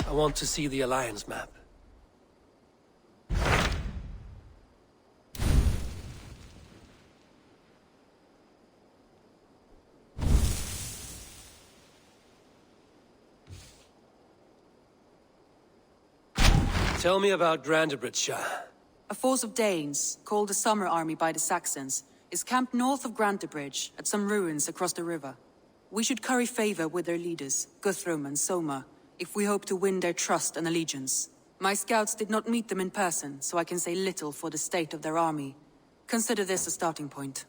I want to see the Alliance map. Tell me about Grantebridgescire. A force of Danes, called the Summer Army by the Saxons, is camped north of Grantebridge, at some ruins across the river. We should curry favor with their leaders, Guthrum and Soma, if we hope to win their trust and allegiance. My scouts did not meet them in person, so I can say little for the state of their army. Consider this a starting point.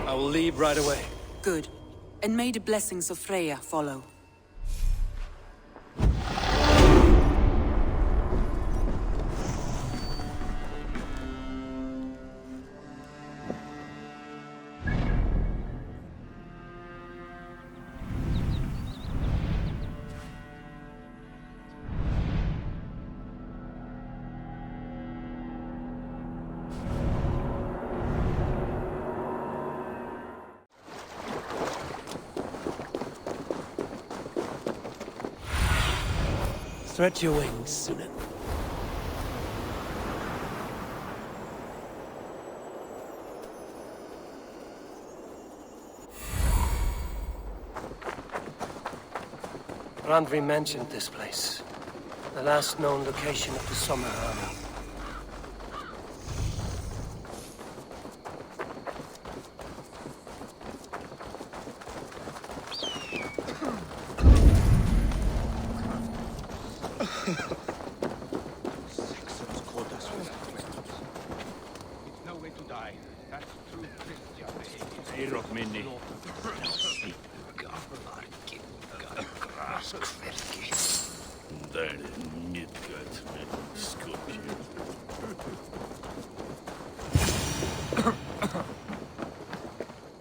I will leave right away. Good. And may the blessings of Freya follow. Stretch your wings, Sunan. Randvi mentioned this place. The last known location of the Summer Army.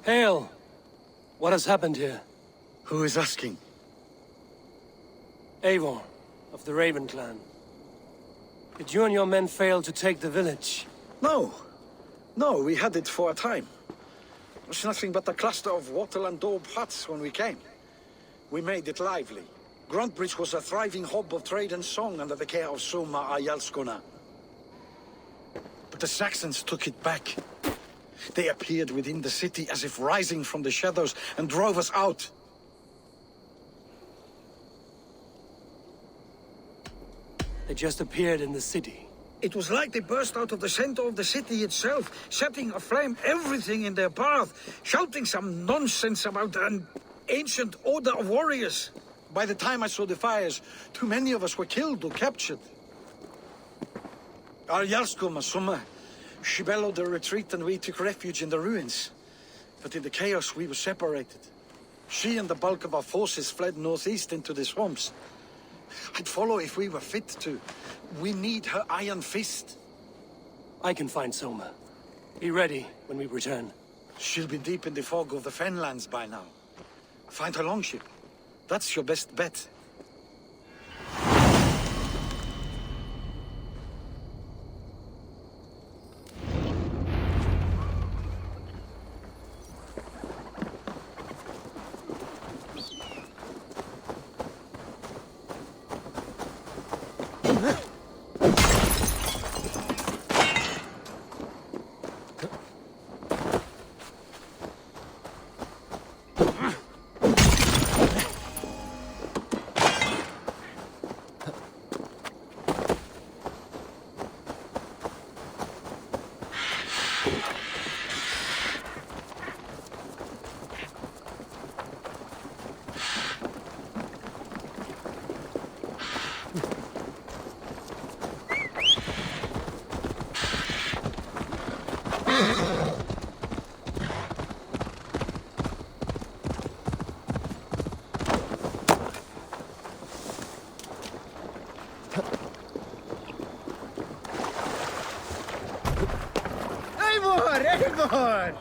Hail! What has happened here? Who is asking? Eivor, of the Raven clan. Did you and your men fail to take the village? No. No, we had it for a time. It was nothing but a cluster of wattle and daub huts when we came. We made it lively. Grantebridge was a thriving hub of trade and song under the care of Soma Ayalskona. But the Saxons took it back. They appeared within the city as if rising from the shadows and drove us out. They just appeared in the city. It was like they burst out of the center of the city itself, setting aflame everything in their path, shouting some nonsense about an ancient order of warriors. By the time I saw the fires, too many of us were killed or captured. Our Yarskoma, Soma, she bellowed a retreat and we took refuge in the ruins. But in the chaos we were separated. She and the bulk of our forces fled northeast into the swamps. I'd follow if we were fit to. We need her iron fist. I can find Soma. Be ready when we return. She'll be deep in the fog of the Fenlands by now. Find her longship. That's your best bet. Eivor!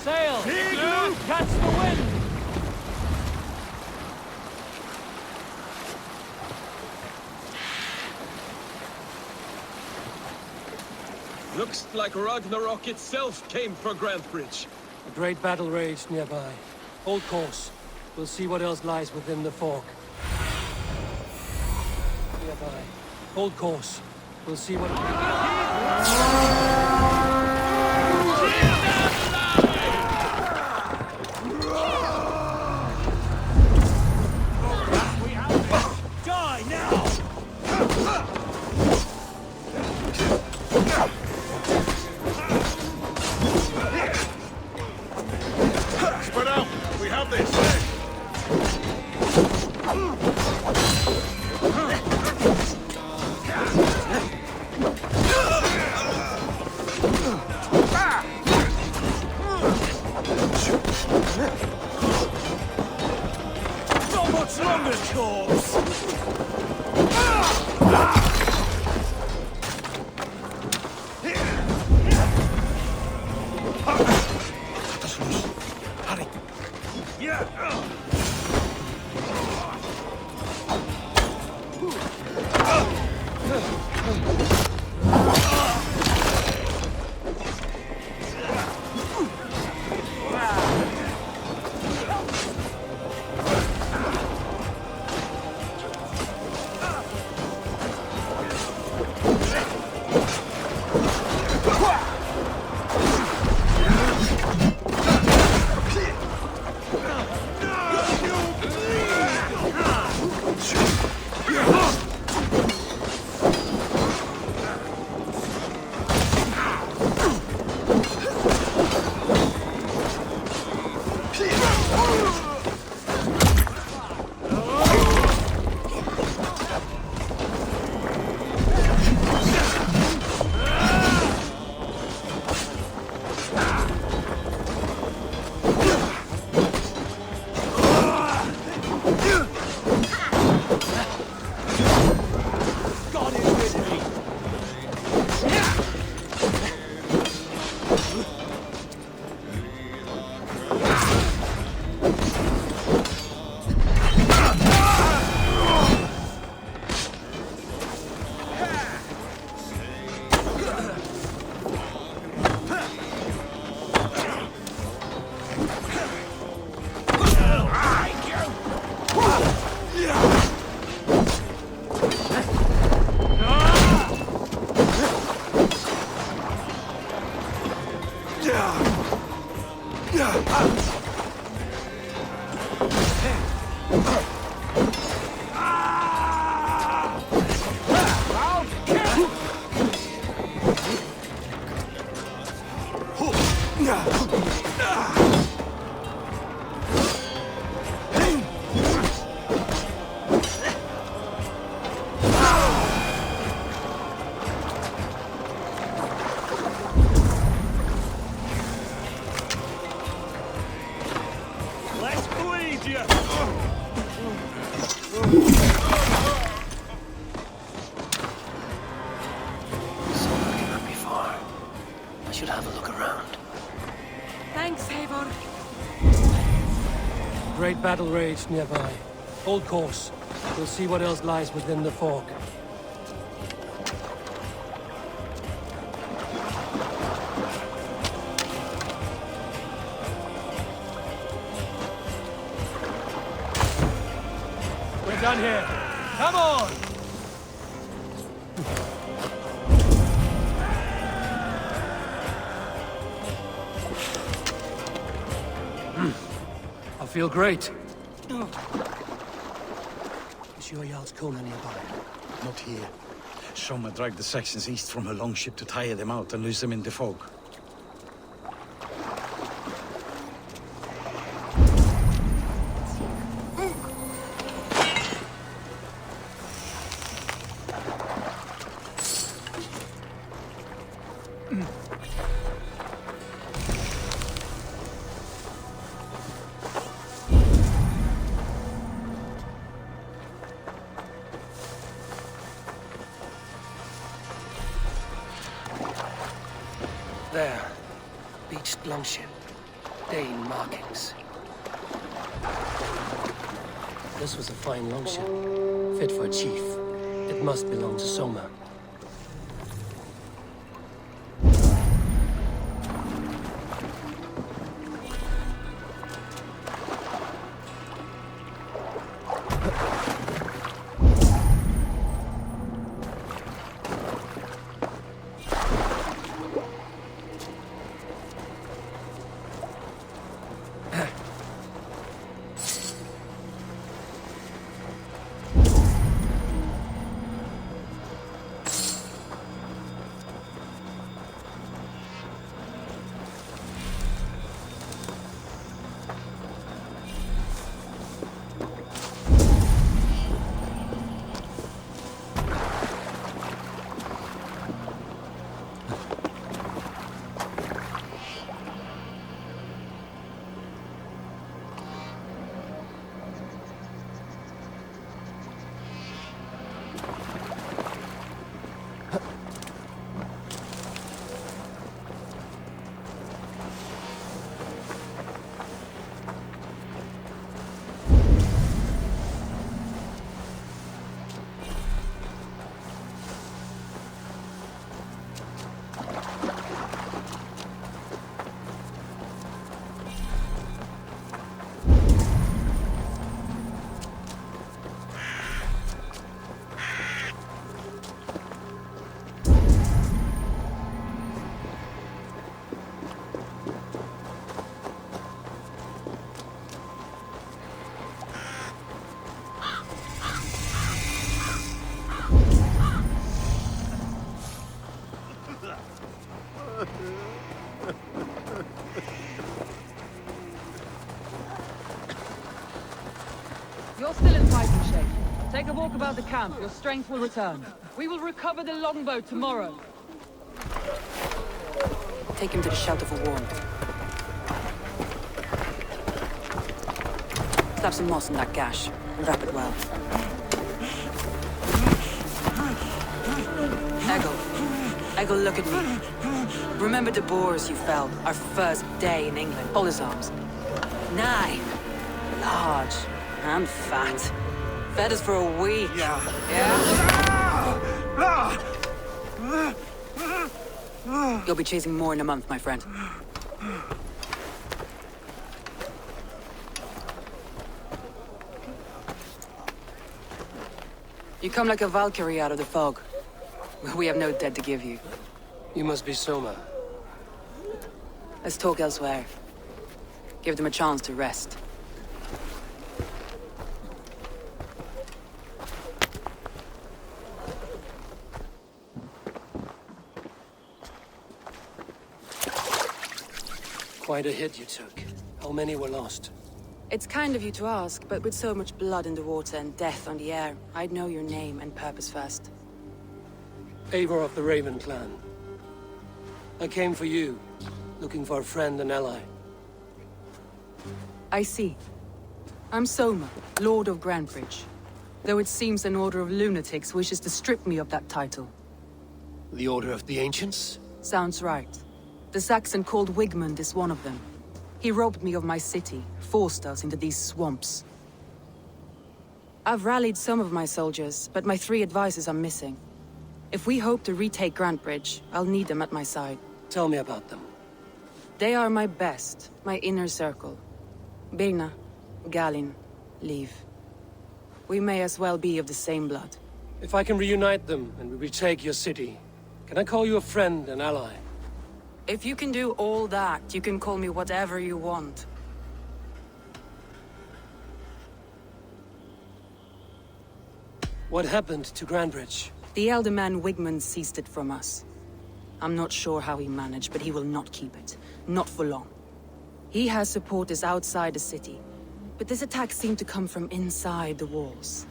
Sail! Catch the wind! Looks like Ragnarok itself came for Grantebridge. A great battle raged nearby. Hold course. We'll see what else lies within the fog. Nearby. Hold course. We'll see what... Die now! Spread out! We have this! Not much longer, corpse! Hurry! Let's bleed you! Soma cannot be far. I should have a look around. Thanks, Eivor. Great battle raged nearby. Hold course. We'll see what else lies within the fog. We're done here. Come on! I feel great. Is your Jarl's Kona nearby? Not here. Soma dragged the Saxons east from her longship to tire them out and lose them in the fog. There. Beached longship. Dane markings. This was a fine longship, fit for a chief. It must belong to Soma. You're still in fighting shape. Take a walk about the camp. Your strength will return. We will recover the longbow tomorrow. Take him to the shelter for warmth. Slap some moss in that gash, and wrap it well. Eggle, look at me. Remember the boars you felled, our first day in England. Hold his arms. 9. Large. And fat. Fed us for a week. Yeah? You'll be chasing more in a month, my friend. You come like a Valkyrie out of the fog. We have no dead to give you. You must be Soma. Let's talk elsewhere. Give them a chance to rest. Quite a hit you took. How many were lost? It's kind of you to ask, but with so much blood in the water and death on the air, I'd know your name and purpose first. Eivor of the Raven clan. I came for you, looking for a friend and ally. I see. I'm Soma, Lord of Grantebridge. Though it seems an order of lunatics wishes to strip me of that title. The Order of the Ancients? Sounds right. The Saxon called Wigmund is one of them. He robbed me of my city, forced us into these swamps. I've rallied some of my soldiers, but my 3 advisors are missing. If we hope to retake Grantebridge, I'll need them at my side. Tell me about them. They are my best, my inner circle. Birna, Galin, Liv. We may as well be of the same blood. If I can reunite them and we retake your city, can I call you a friend and ally? If you can do all that, you can call me whatever you want. What happened to Grantebridge? The elder man Wigmund seized it from us. I'm not sure how he managed, but he will not keep it. Not for long. He has supporters outside the city, but this attack seemed to come from inside the walls.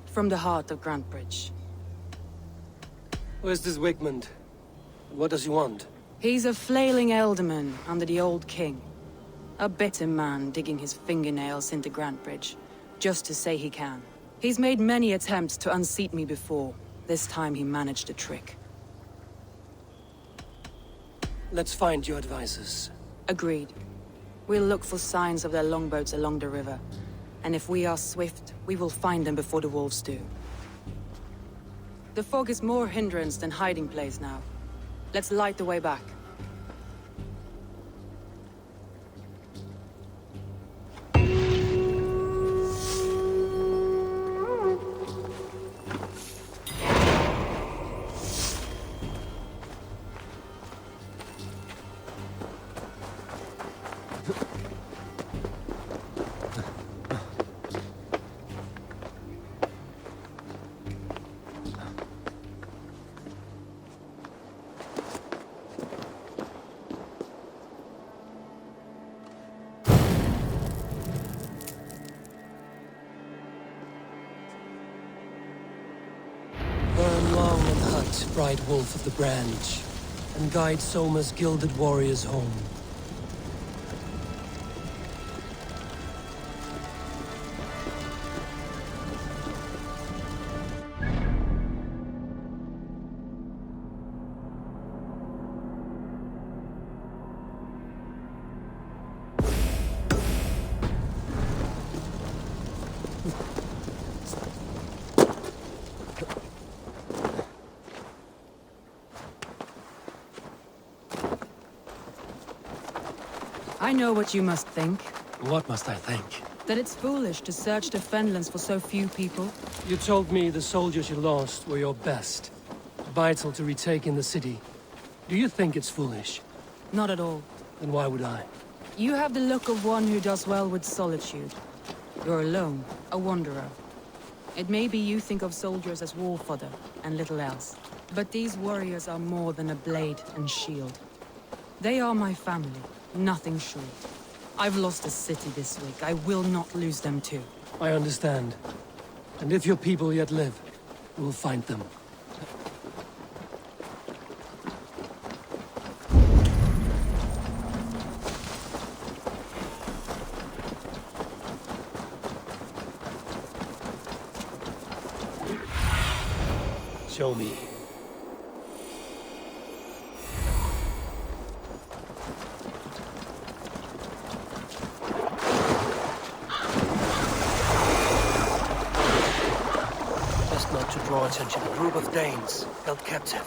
From the heart of Grantebridge. Where's this Wigmund? What does he want? He's a flailing elderman under the old king. A bitter man digging his fingernails into Grantebridge, just to say he can. He's made many attempts to unseat me before. This time he managed the trick. Let's find your advisors. Agreed. We'll look for signs of their longboats along the river. And if we are swift, we will find them before the wolves do. The fog is more hindrance than hiding place now. Let's light the way back. Burn long and hut, bright wolf of the branch, and guide Soma's gilded warriors home. I know what you must think. What must I think? That it's foolish to search the Fenlands for so few people. You told me the soldiers you lost were your best. Vital to retake in the city. Do you think it's foolish? Not at all. Then why would I? You have the look of one who does well with solitude. You're alone, a wanderer. It may be you think of soldiers as war fodder, and little else. But these warriors are more than a blade and shield. They are my family, nothing short. I've lost a city this week. I will not lose them too. I understand. And if your people yet live, we will find them. Show me. Best not to draw attention. A group of Danes held captive.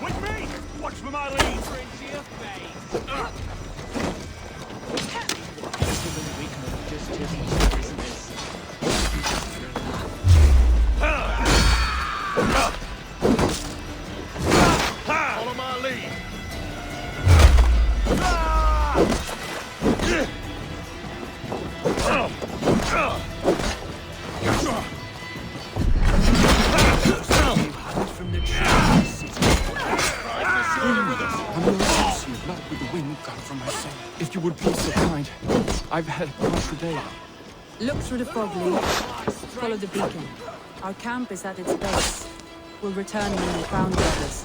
With me! Watch for my lead! Into your face! Follow my lead. From the trees, I'm your associate, not with the wind gun from my son. If you would be so kind, I've had a rough day. Look through the fog, Lee. Follow the beacon. Our camp is at its base. We'll return when we found the others.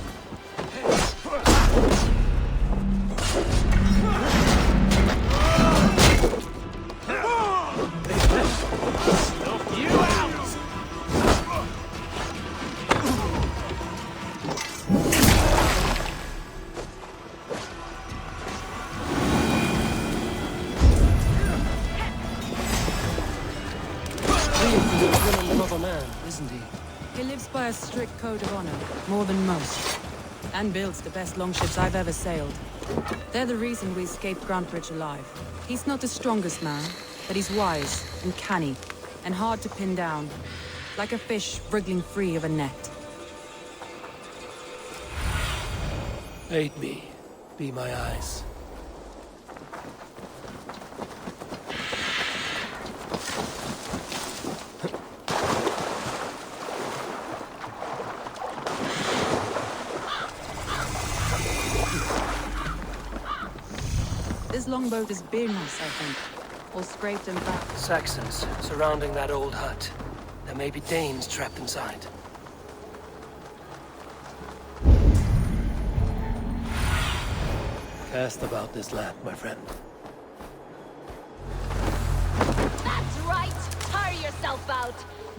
you out! Another man, isn't he? He lives by a strict code of honor, more than most. And builds the best longships I've ever sailed. They're the reason we escaped Grantebridge alive. He's not the strongest man, but he's wise and canny, and hard to pin down. Like a fish wriggling free of a net. Aid me. Be my eyes. This longboat is Birna's, I think. Or scraped and back. Saxons surrounding that old hut. There may be Danes trapped inside. Cast about this land, my friend. That's right! Tire yourself out!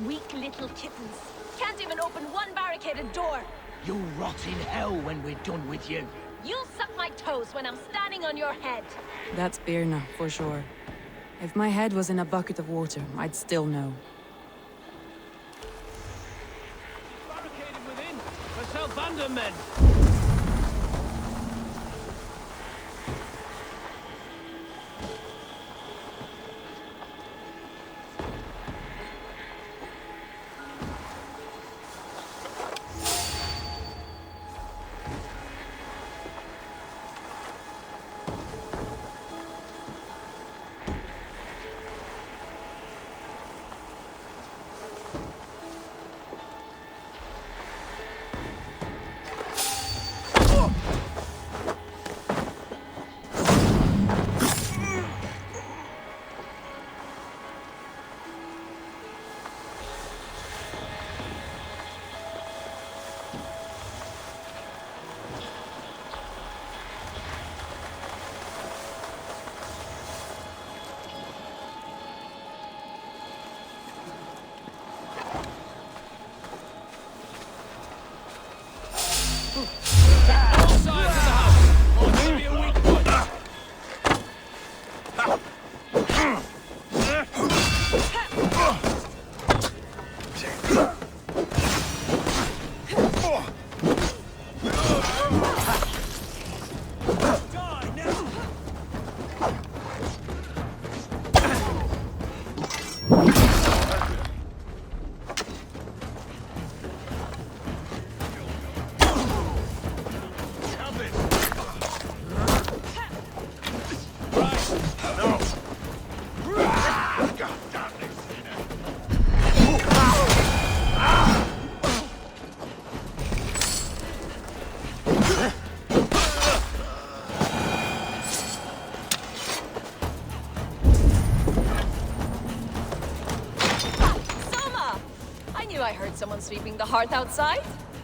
Weak little kittens. Can't even open one barricaded door. You'll rot in hell when we're done with you. You'll suck my toes when I'm standing on your head. That's Birna, for sure. If my head was in a bucket of water, I'd still know. Barricaded within. For Selvander men. Someone sweeping the hearth outside?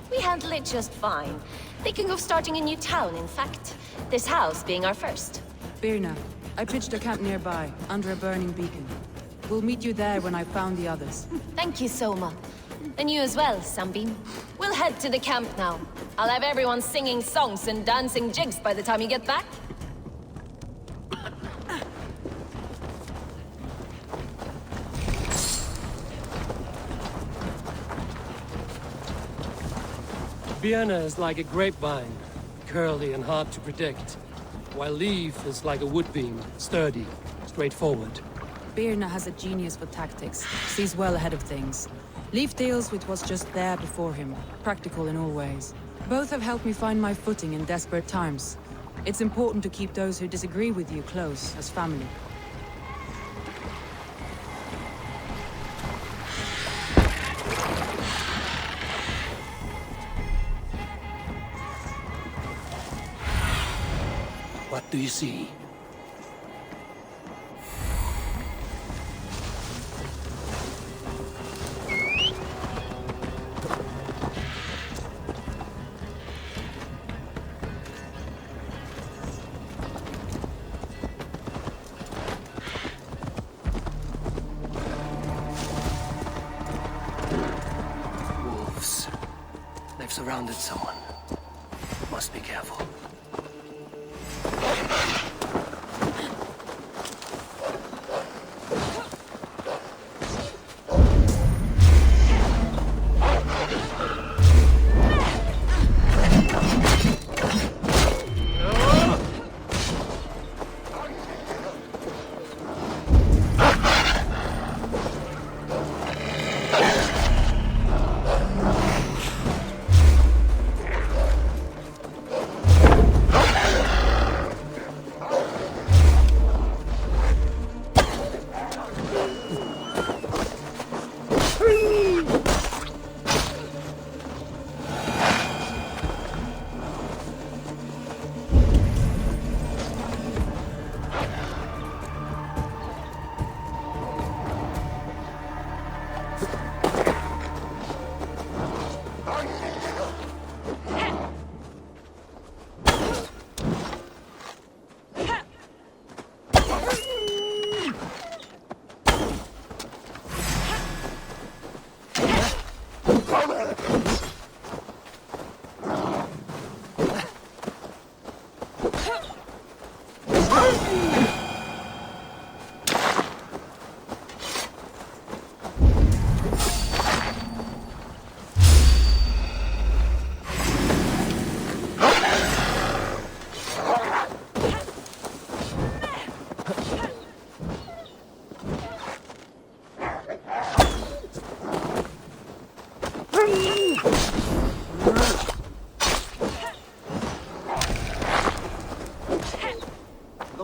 We handle it just fine. Thinking of starting a new town, in fact. This house being our first. Birna, I pitched a camp nearby, under a burning beacon. We'll meet you there when I've found the others. Thank you, Soma. And you as well, Sunbeam. We'll head to the camp now. I'll have everyone singing songs and dancing jigs by the time you get back. Vienna is like a grapevine, curly and hard to predict, while Leaf is like a woodbeam, sturdy, straightforward. Birna has a genius for tactics, sees well ahead of things. Leaf deals with what's just there before him, practical in all ways. Both have helped me find my footing in desperate times. It's important to keep those who disagree with you close, as family. What do you see? Wolves. They've surrounded someone. Must be careful.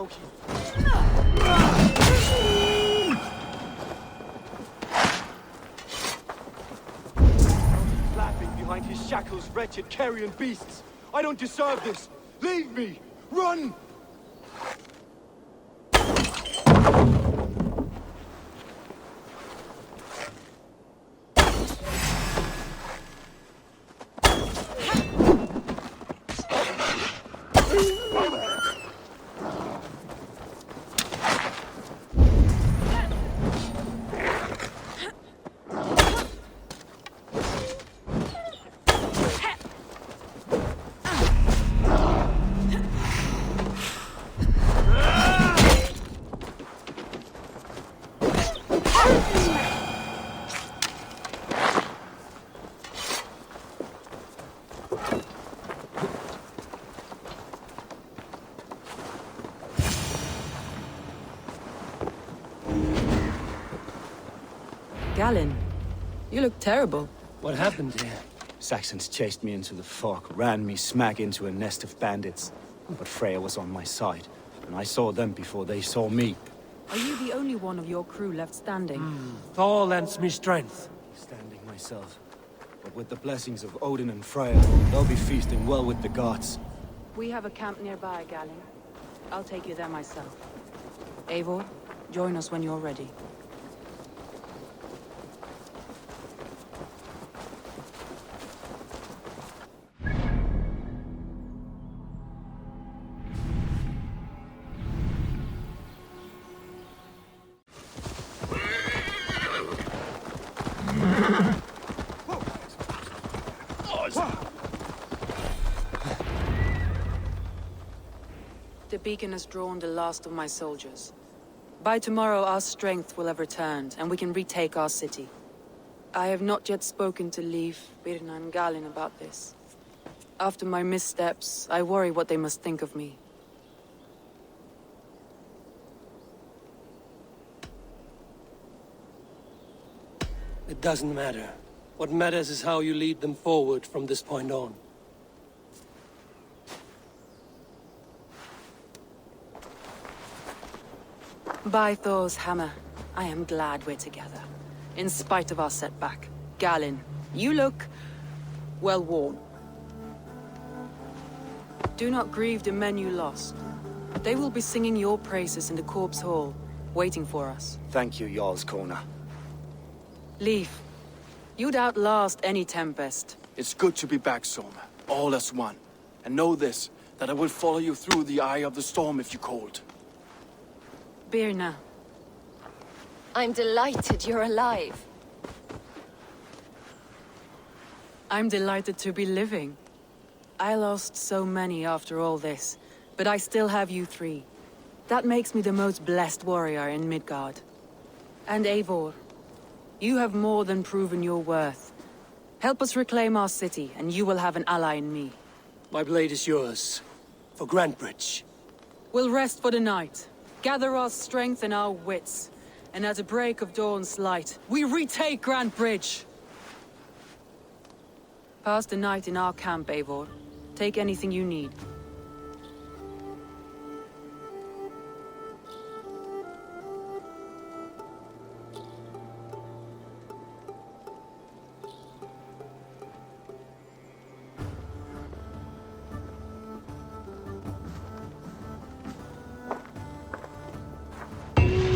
Loki. Flapping behind his shackles, wretched carrion beasts. I don't deserve this. Leave me! Run! Galen, you look terrible. What happened here? Saxons chased me into the fog, ran me smack into a nest of bandits. But Freya was on my side, and I saw them before they saw me. Are you the only one of your crew left standing? Thor lends me strength. Standing myself. But with the blessings of Odin and Freya, they'll be feasting well with the gods. We have a camp nearby, Galen. I'll take you there myself. Eivor, join us when you're ready. The beacon has drawn the last of my soldiers. By tomorrow, our strength will have returned, and we can retake our city. I have not yet spoken to Leif, Birna, and Galen about this. After my missteps, I worry what they must think of me. It doesn't matter. What matters is how you lead them forward from this point on. By Thor's hammer, I am glad we're together. In spite of our setback. Galen, you look well worn. Do not grieve the men you lost. They will be singing your praises in the corpse hall, waiting for us. Thank you, Jarl's Kona. Leif, you'd outlast any tempest. It's good to be back, Soma. All as one. And know this, that I will follow you through the eye of the storm if you called. Birna. I'm delighted you're alive. I'm delighted to be living. I lost so many after all this, but I still have you three. That makes me the most blessed warrior in Midgard. And Eivor, you have more than proven your worth. Help us reclaim our city, and you will have an ally in me. My blade is yours. For Grantebridge. We'll rest for the night. Gather our strength and our wits. And at the break of dawn's light, we retake Grantebridge! Pass the night in our camp, Eivor. Take anything you need.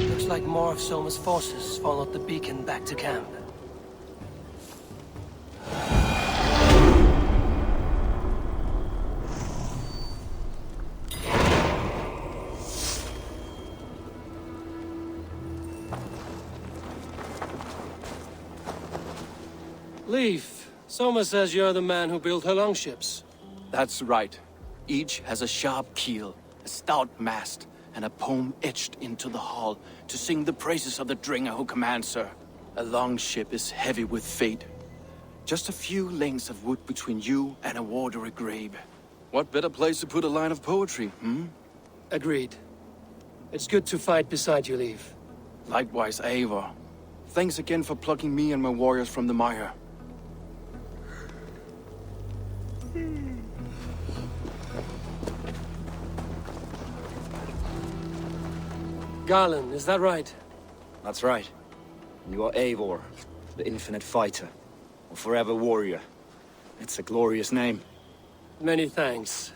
Looks like more of Soma's forces followed the beacon back to camp. Leif, Soma says you're the man who built her longships. That's right. Each has a sharp keel, a stout mast, and a poem etched into the hull to sing the praises of the Dringer who commands her. A longship is heavy with fate. Just a few lengths of wood between you and a watery grave. What better place to put a line of poetry, hmm? Agreed. It's good to fight beside you, Leif. Likewise, Eivor. Thanks again for plucking me and my warriors from the mire. Garland, is that right? That's right. And you are Eivor, the infinite fighter, or forever warrior. It's a glorious name. Many thanks.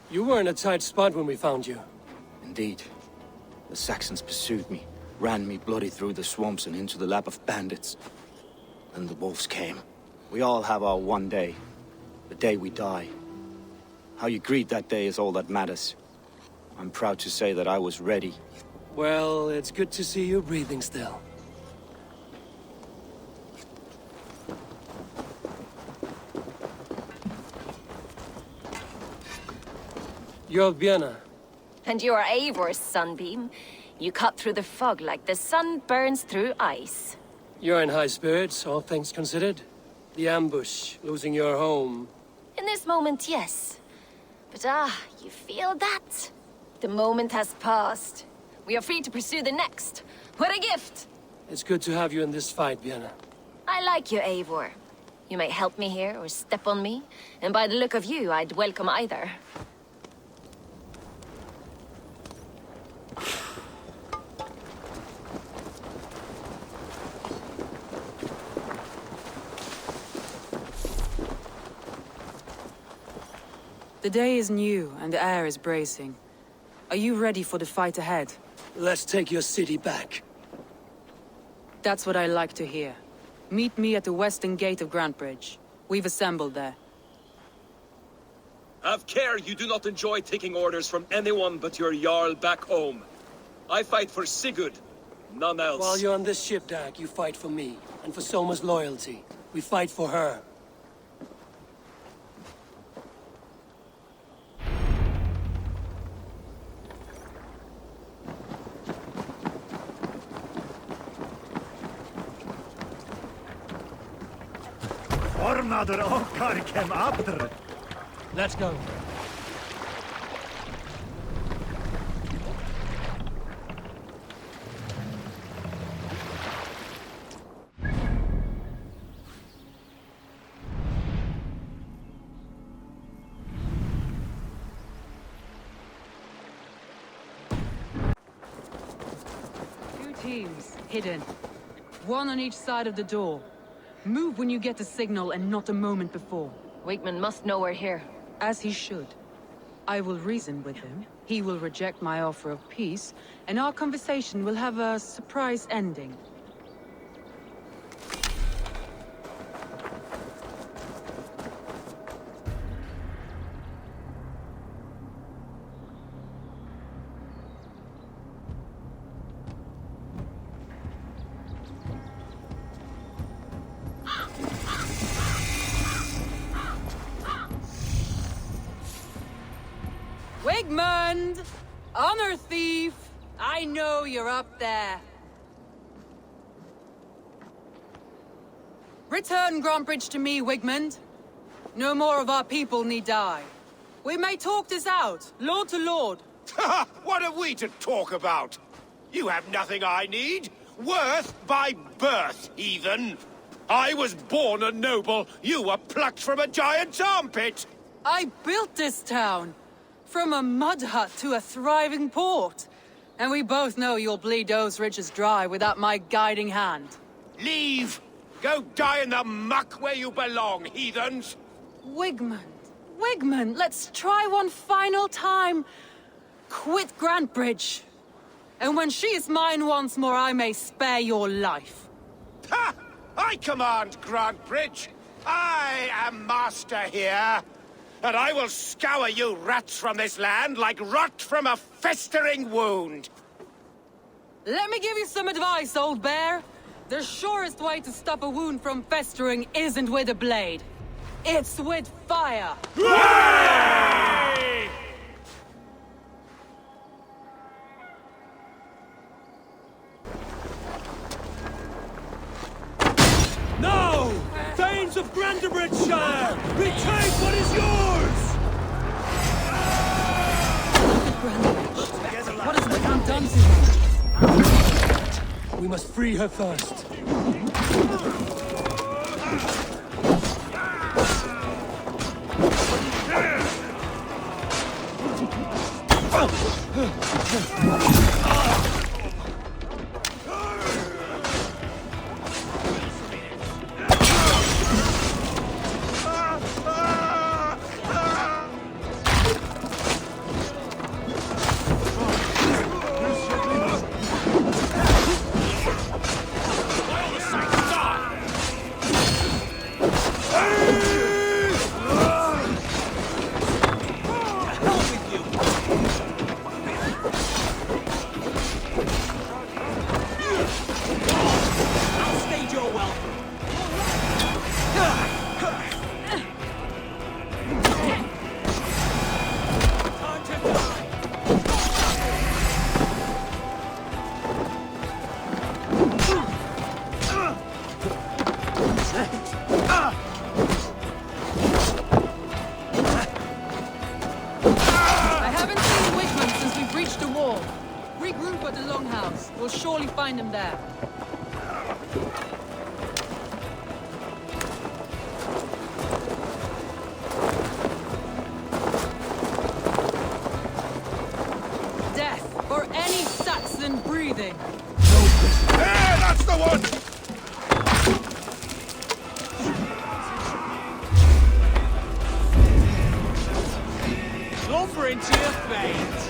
You were in a tight spot when we found you. Indeed. The Saxons pursued me, ran me bloody through the swamps and into the lap of bandits. Then the wolves came. We all have our one day. The day we die. How you greet that day is all that matters. I'm proud to say that I was ready. Well, it's good to see you breathing still. You're Vienna. And you are Eivor's sunbeam. You cut through the fog like the sun burns through ice. You're in high spirits, all things considered. The ambush, losing your home. In this moment, yes. But you feel that? The moment has passed. We are free to pursue the next. What a gift! It's good to have you in this fight, Vienna. I like you, Eivor. You may help me here or step on me, and by the look of you, I'd welcome either. The day is new, and the air is bracing. Are you ready for the fight ahead? Let's take your city back. That's what I like to hear. Meet me at the western gate of Grantebridge. We've assembled there. Have care you do not enjoy taking orders from anyone but your Jarl back home. I fight for Sigurd, none else. While you're on this ship, Dag, you fight for me, and for Soma's loyalty. We fight for her. Let's go. Two teams, hidden. One on each side of the door. Move when you get the signal and not a moment before. Wigman must know we're here. As he should. I will reason with him. He will reject my offer of peace, and our conversation will have a surprise ending. Wigmund! Honor thief! I know you're up there. Return Grantebridge to me, Wigmund. No more of our people need die. We may talk this out, lord to lord. What are we to talk about? You have nothing I need. Worth by birth, heathen. I was born a noble. You were plucked from a giant's armpit. I built this town. From a mud hut to a thriving port. And we both know you'll bleed those riches dry without my guiding hand. Leave! Go die in the muck where you belong, heathens! Wigmund, let's try one final time. Quit Grantebridge. And when she is mine once more, I may spare your life. Ha! I command Grantebridge! I am master here! And I will scour you rats from this land like rot from a festering wound! Let me give you some advice, old bear. The surest way to stop a wound from festering isn't with a blade. It's with fire! Hooray! No! Fens of Grantebridgescire! Retake what is yours! What has Wigmund done to her? We must free her first. Regroup at the Longhouse. We'll surely find them there. Death for any Saxon breathing. There, that's the one! Over into your fate!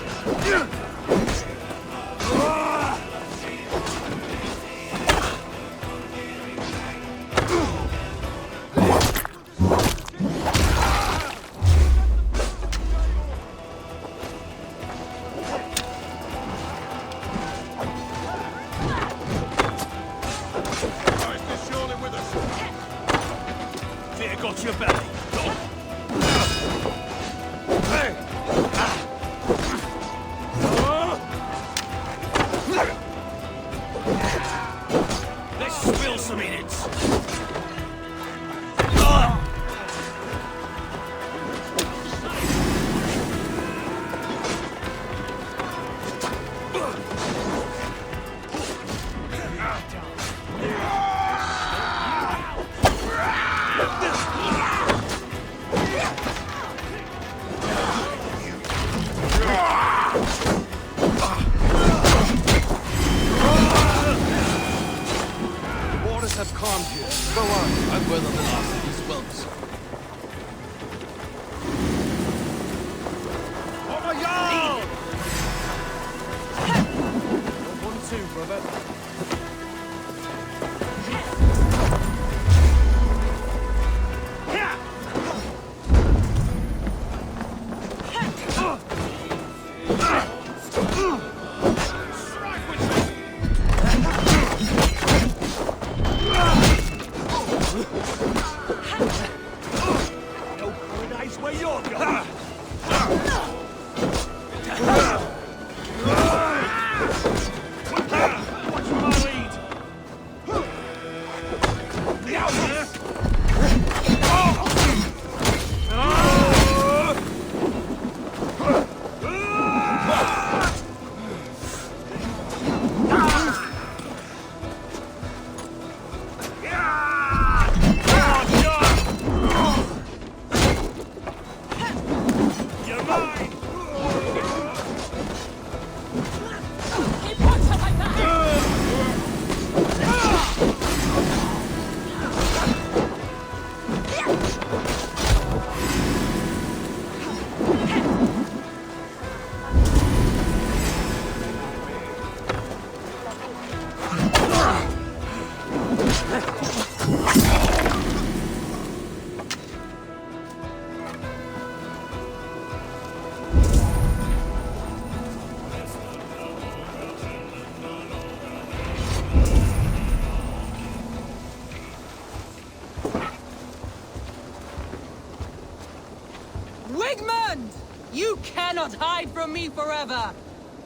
You cannot hide from me forever!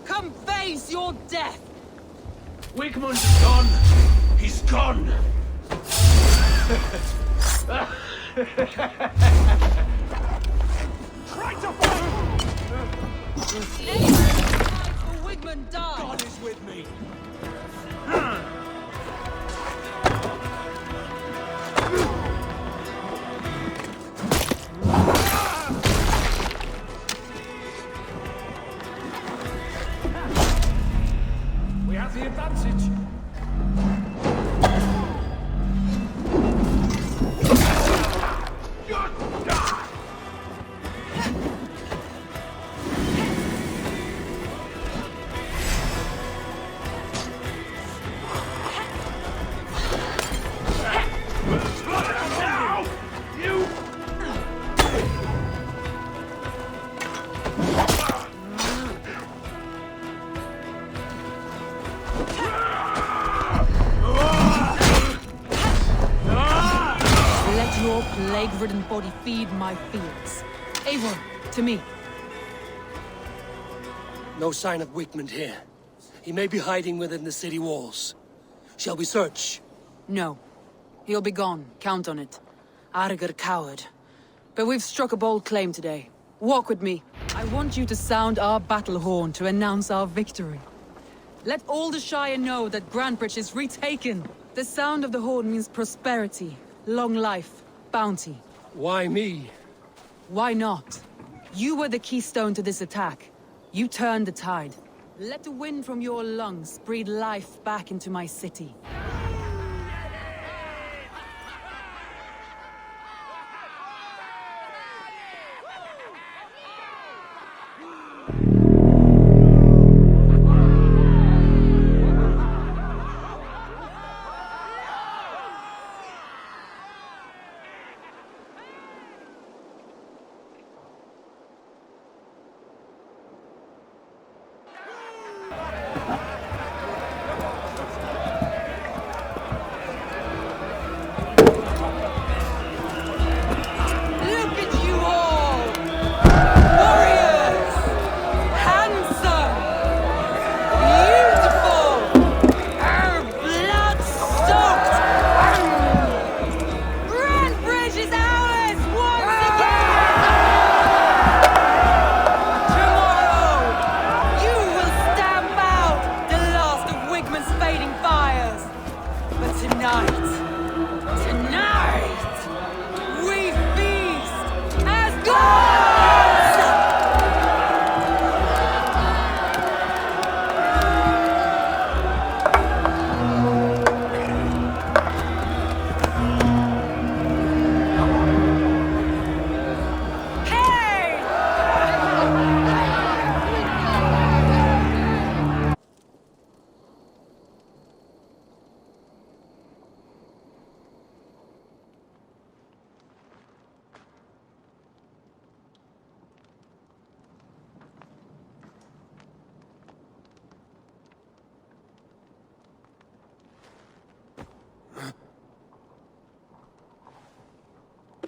Come face your death! Wigmund's gone! He's gone! Try to fight! Wigmund died! God is with me! We have the advantage. Plague-ridden body feed my fields. Eivor, to me. No sign of Wigmund here. He may be hiding within the city walls. Shall we search? No. He'll be gone. Count on it. Arger coward. But we've struck a bold claim today. Walk with me. I want you to sound our battle horn to announce our victory. Let all the Shire know that Grantebridge is retaken. The sound of the horn means prosperity, long life, bounty. Why me? Why not? You were the keystone to this attack. You turned the tide. Let the wind from your lungs breathe life back into my city.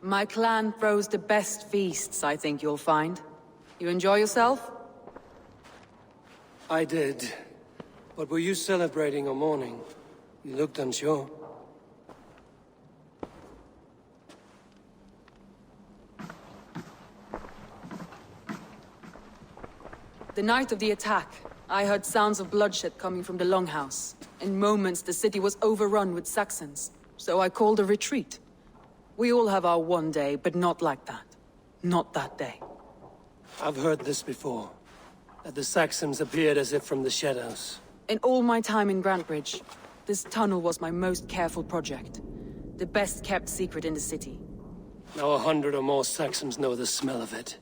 My clan throws the best feasts, I think you'll find. You enjoy yourself? I did. But were you celebrating or mourning? You looked unsure. The night of the attack, I heard sounds of bloodshed coming from the Longhouse. In moments, the city was overrun with Saxons, so I called a retreat. We all have our one day, but not like that. Not that day. I've heard this before. That the Saxons appeared as if from the shadows. In all my time in Grantebridge, this tunnel was my most careful project. The best kept secret in the city. Now 100 or more Saxons know the smell of it.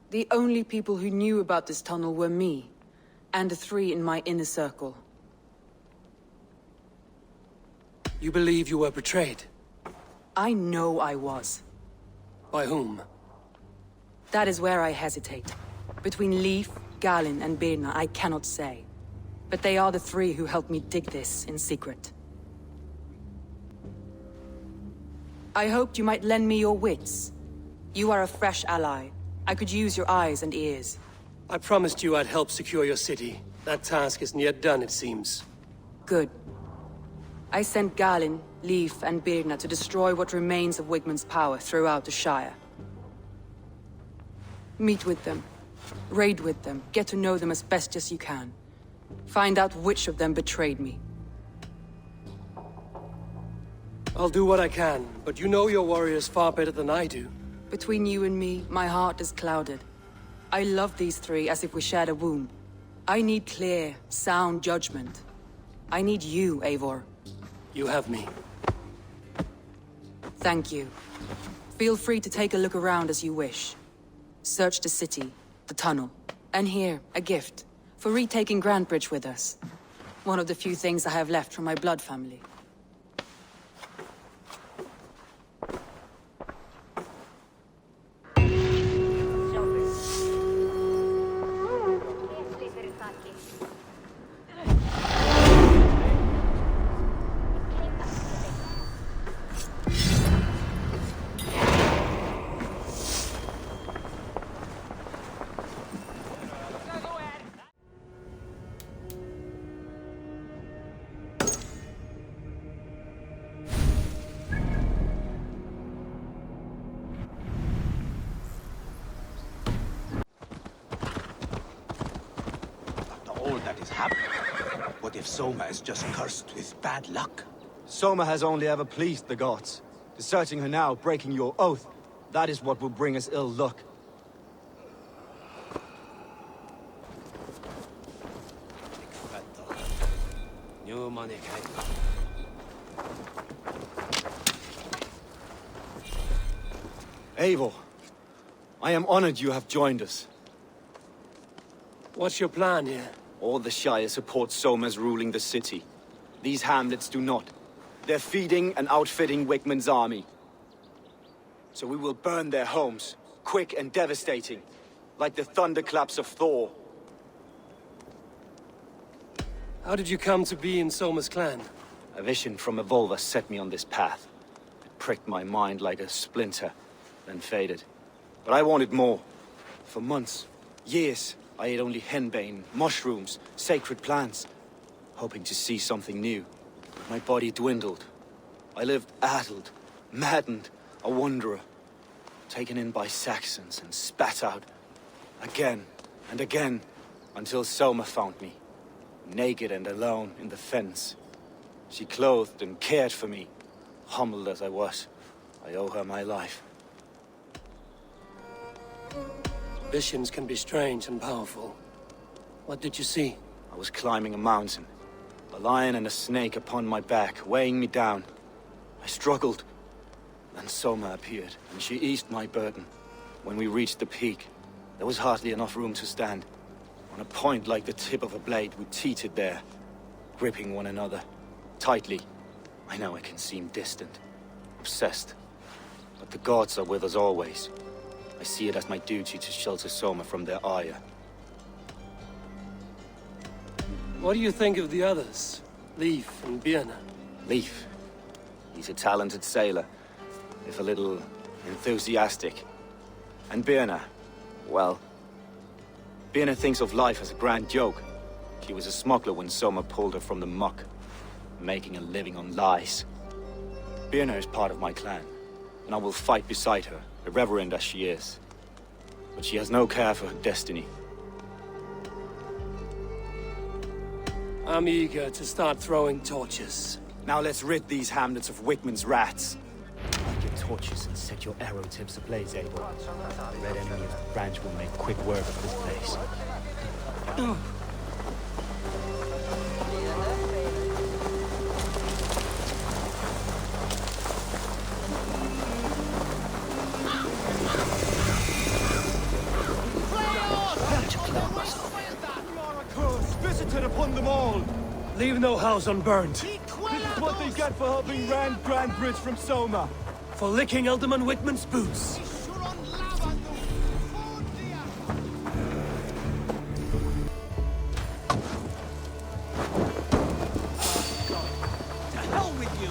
The only people who knew about this tunnel were me, and the 3 in my inner circle. You believe you were betrayed? I know I was. By whom? That is where I hesitate. Between Leif, Galinn, and Birna, I cannot say. But they are the 3 who helped me dig this in secret. I hoped you might lend me your wits. You are a fresh ally. I could use your eyes and ears. I promised you I'd help secure your city. That task isn't yet done, it seems. Good. I sent Galinn, Leif, and Birna to destroy what remains of Wigmund's power throughout the Shire. Meet with them. Raid with them. Get to know them as best as you can. Find out which of them betrayed me. I'll do what I can, but you know your warriors far better than I do. Between you and me, my heart is clouded. I love these 3 as if we shared a womb. I need clear, sound judgment. I need you, Eivor. You have me. Thank you. Feel free to take a look around as you wish. Search the city, the tunnel, and here, a gift, for retaking Grantebridge with us. One of the few things I have left from my blood family. What if Soma is just cursed with bad luck? Soma has only ever pleased the gods. Deserting her now, breaking your oath, that is what will bring us ill luck. Eivor, I am honored you have joined us. What's your plan here? All the Shire support Soma's ruling the city. These hamlets do not. They're feeding and outfitting Wickman's army. So we will burn their homes, quick and devastating, like the thunderclaps of Thor. How did you come to be in Soma's clan? A vision from Evolver set me on this path. It pricked my mind like a splinter, then faded. But I wanted more. For months, years, I ate only henbane, mushrooms, sacred plants, hoping to see something new. But my body dwindled. I lived addled, maddened, a wanderer, taken in by Saxons and spat out again and again, until Soma found me, naked and alone in the Fens. She clothed and cared for me, humbled as I was. I owe her my life. Visions can be strange and powerful. What did you see? I was climbing a mountain, a lion and a snake upon my back, weighing me down. I struggled. Then Soma appeared, and she eased my burden. When we reached the peak, there was hardly enough room to stand. On a point like the tip of a blade, we teetered there, gripping one another, tightly. I know I can seem distant, obsessed, but the gods are with us always. I see it as my duty to shelter Soma from their ire. What do you think of the others? Leif and Birna? Leif. He's a talented sailor, if a little enthusiastic. And Birna, well, Birna thinks of life as a grand joke. She was a smuggler when Soma pulled her from the muck, making a living on lies. Birna is part of my clan, and I will fight beside her, irreverent as she is. But she has no care for her destiny. I'm eager to start throwing torches. Now let's rid these hamlets of Wickman's rats. Light your torches and set your arrow tips ablaze, Eivor. The red enemy of the branch will make quick work of this place. Visited upon them all! Leave no house unburned. This is what they get for helping Grantebridge from Soma. For licking Alderman Wickman's boots. To hell with you!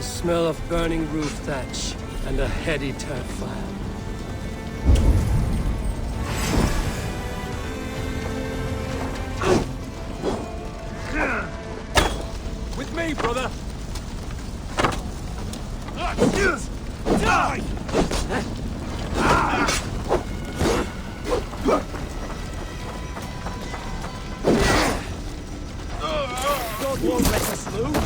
Smell of burning roof thatch and a heady turf fire. With me, brother! sword won't let us lose.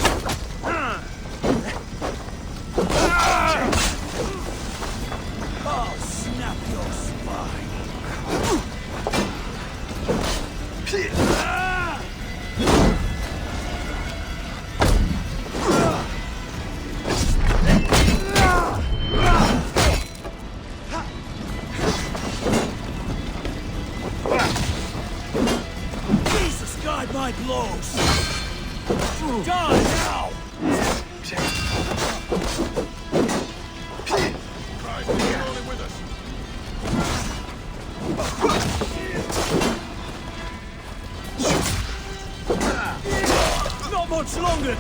I'll snap your spine. Jesus, guide my blows. Die now! Not much longer!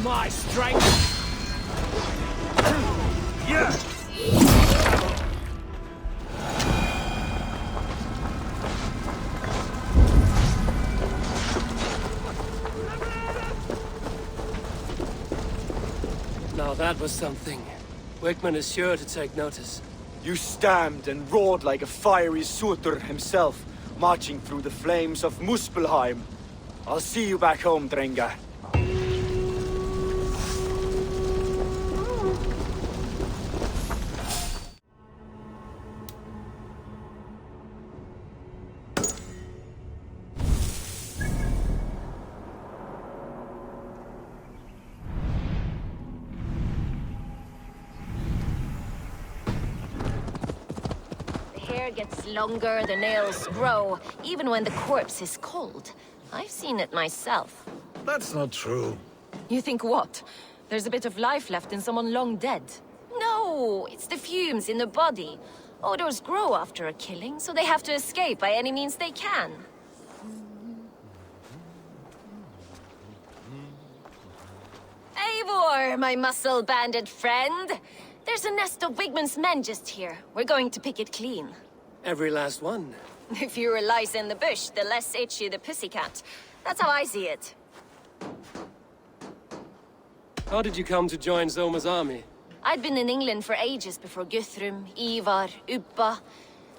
My strength! Yes! Now that was something. Wickman is sure to take notice. You stamped and roared like a fiery Surtur himself, marching through the flames of Muspelheim. I'll see you back home, Drengar. Gets longer, the nails grow, even when the corpse is cold. I've seen it myself. That's not true. You think what? There's a bit of life left in someone long dead? No, it's the fumes in the body. Odors grow after a killing, so they have to escape by any means they can. Eivor, my muscle-banded friend! There's a nest of Wigman's men just here. We're going to pick it clean. Every last one. The fewer lies in the bush, the less itchy the pussycat. That's how I see it. How did you come to join Soma's army? I'd been in England for ages before Guthrum, Ivar, Ubba,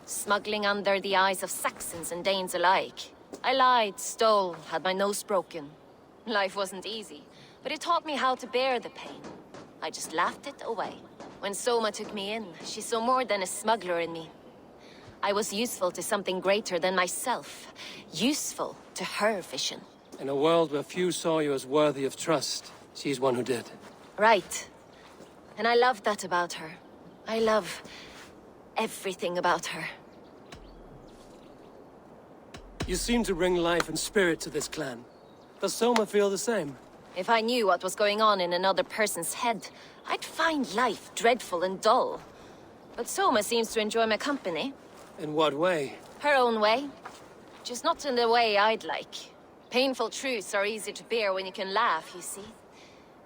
smuggling under the eyes of Saxons and Danes alike. I lied, stole, had my nose broken. Life wasn't easy, but it taught me how to bear the pain. I just laughed it away. When Soma took me in, she saw more than a smuggler in me. I was useful to something greater than myself. Useful to her vision. In a world where few saw you as worthy of trust, she's one who did. Right. And I love that about her. I love everything about her. You seem to bring life and spirit to this clan. Does Soma feel the same? If I knew what was going on in another person's head, I'd find life dreadful and dull. But Soma seems to enjoy my company. In what way? Her own way. Just not in the way I'd like. Painful truths are easy to bear when you can laugh, you see.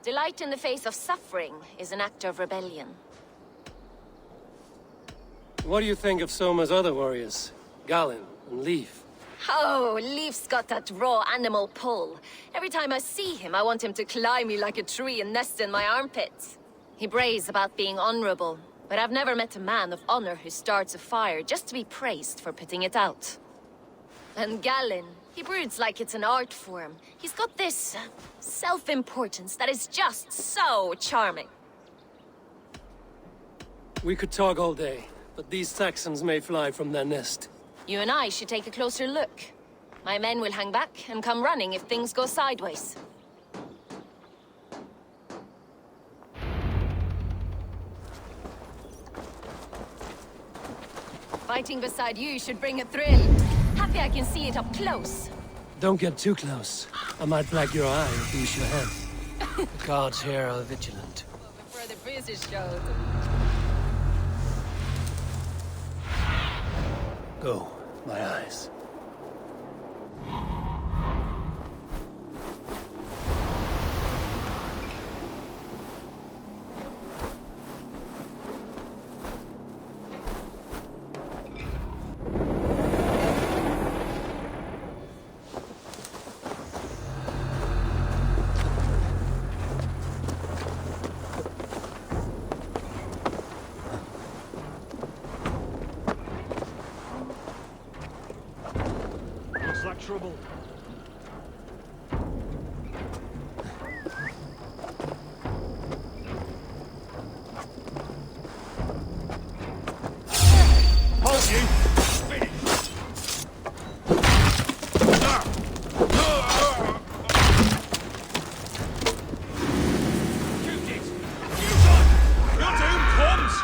Delight in the face of suffering is an act of rebellion. What do you think of Soma's other warriors? Galinn and Leif? Oh, Leif's got that raw animal pull. Every time I see him, I want him to climb me like a tree and nest in my armpits. He brays about being honorable, but I've never met a man of honor who starts a fire just to be praised for putting it out. And Galinn, he broods like it's an art form. He's got this self-importance that is just so charming. We could talk all day, but these Saxons may fly from their nest. You and I should take a closer look. My men will hang back and come running if things go sideways. Fighting beside you should bring a thrill. Happy I can see it up close. Don't get too close. I might black your eye and lose your head. The guards here are vigilant. Before the bruises showed. Go, my eyes. Trouble. Hold you! Shoot it! Shoot on! Your doom comes!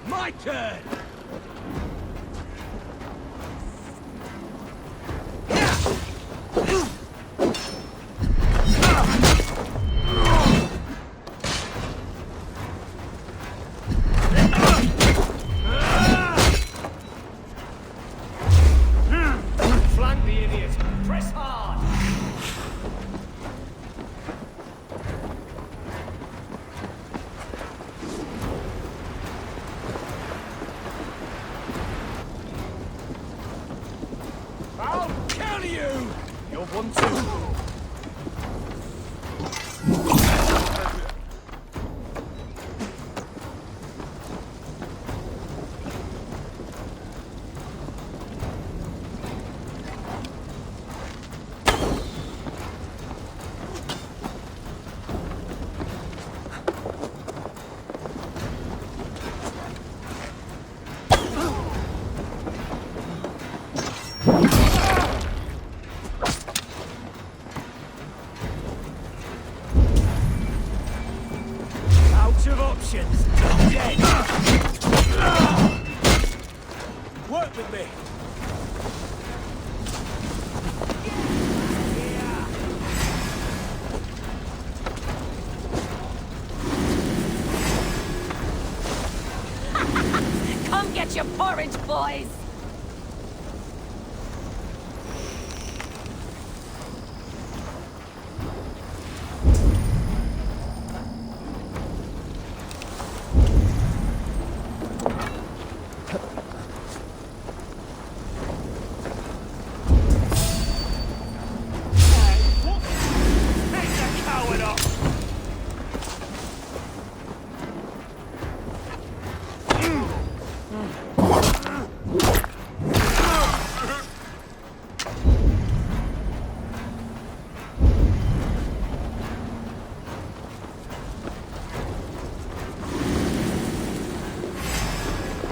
My turn! Flank the idiot! Press hard! I'll counter you! You're one too. Out of options. Dead. Work with me. Come get your porridge, boys!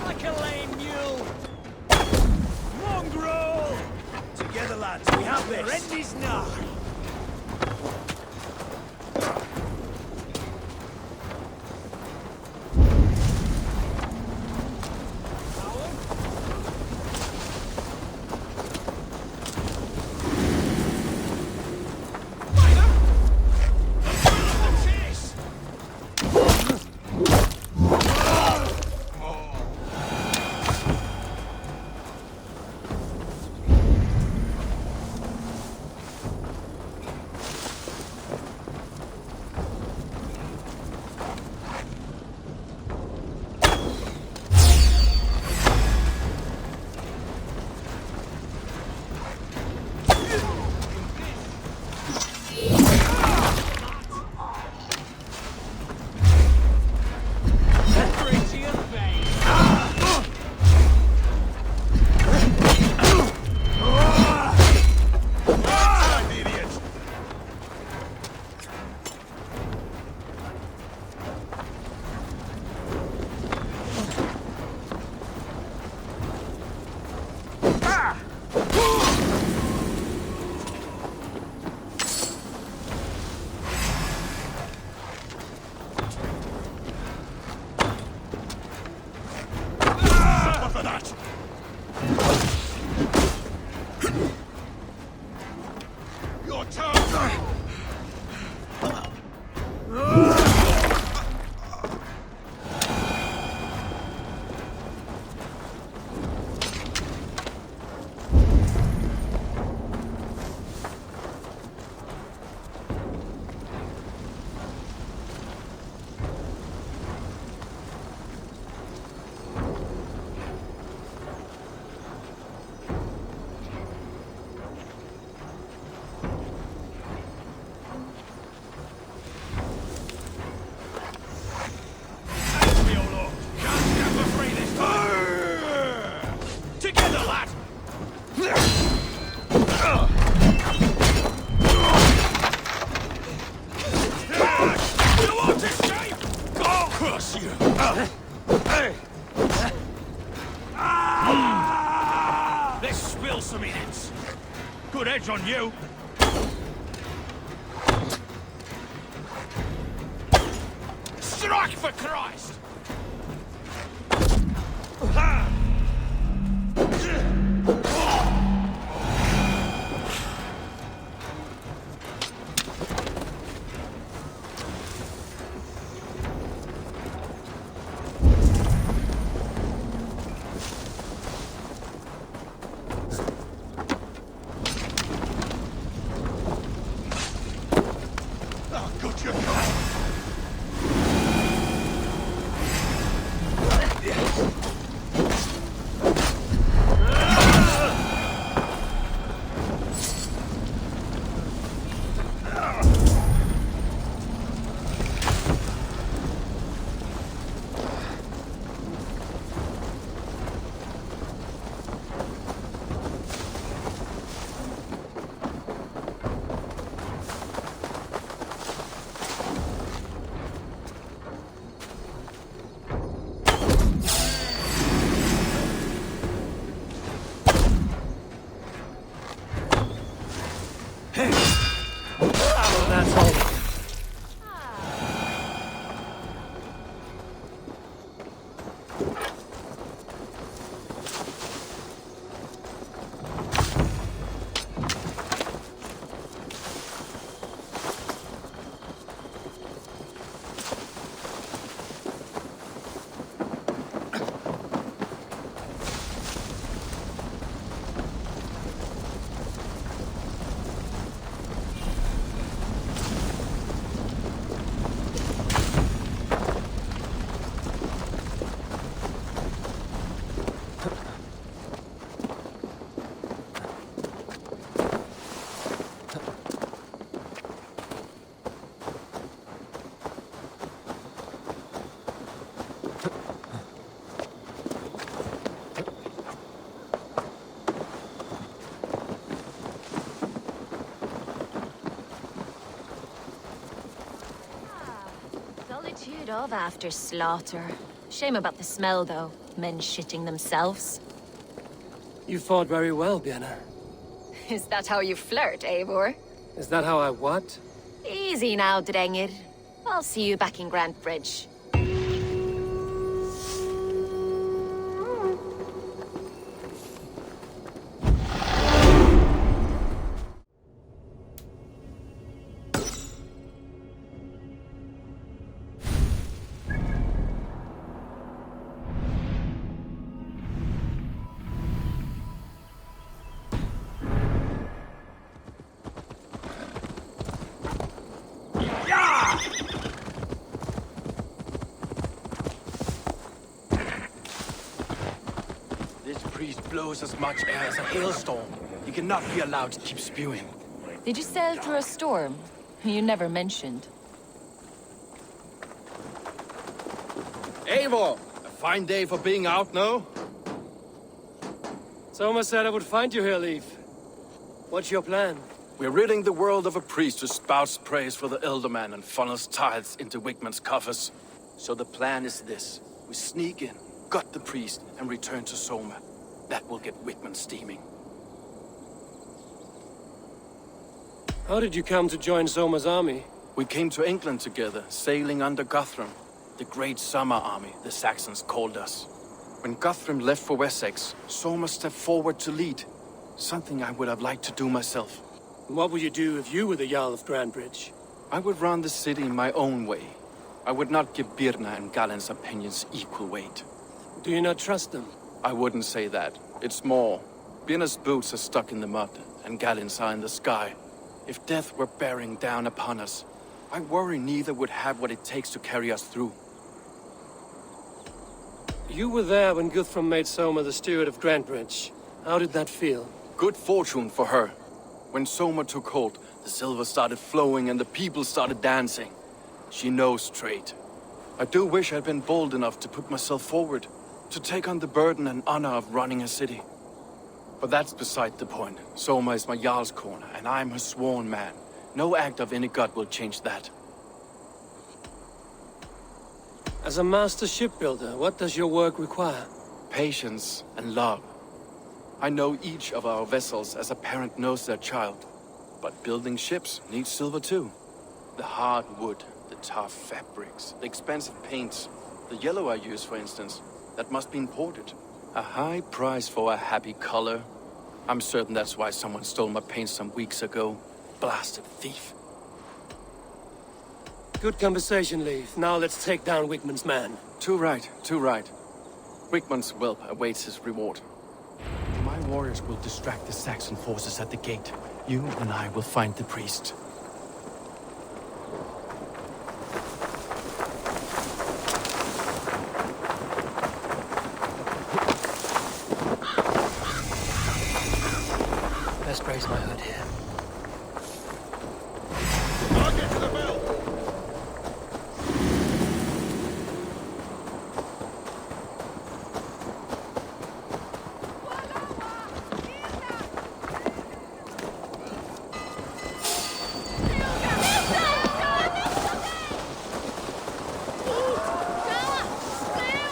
Like a lame mule. Mongrel! Together, lads, we have this. Our end is nigh. On you! Strike for Christ! Solitude of after slaughter. Shame about the smell, though. Men shitting themselves. You fought very well, Björn. Is that how you flirt, Eivor? Is that how I what? Easy now, Drengir. I'll see you back in Grantebridge. Blows as much air as a hailstorm. He cannot be allowed to keep spewing. Did you sail through a storm? You never mentioned. Eivor! A fine day for being out, no? Soma said I would find you here, Leif. What's your plan? We're ridding the world of a priest who spouts praise for the Elderman and funnels tithes into Wigman's coffers. So the plan is this. We sneak in, gut the priest, and return to Soma. That will get Wigman steaming. How did you come to join Soma's army? We came to England together, sailing under Guthrum. The Great Summer Army, the Saxons called us. When Guthrum left for Wessex, Soma stepped forward to lead. Something I would have liked to do myself. What would you do if you were the Jarl of Grantebridge? I would run the city my own way. I would not give Birna and Galen's opinions equal weight. Do you not trust them? I wouldn't say that. It's more. Birna's boots are stuck in the mud, and Galen's are in the sky. If death were bearing down upon us, I worry neither would have what it takes to carry us through. You were there when Guthrum made Soma the steward of Grantebridge. How did that feel? Good fortune for her. When Soma took hold, the silver started flowing and the people started dancing. She knows trade. I do wish I'd been bold enough to put myself forward, to take on the burden and honor of running a city. But that's beside the point. Soma is my Jarl's corner, and I'm her sworn man. No act of any god will change that. As a master shipbuilder, what does your work require? Patience and love. I know each of our vessels as a parent knows their child. But building ships needs silver too. The hard wood, the tough fabrics, the expensive paints. The yellow I use, for instance, that must be imported. A high price for a happy color. I'm certain that's why someone stole my paint some weeks ago. Blasted thief. Good conversation, Leif. Now let's take down Wigmund's man. Too right, too right. Wigmund's whelp awaits his reward. My warriors will distract the Saxon forces at the gate. You and I will find the priest. Best brace my hood here. Target to the belt!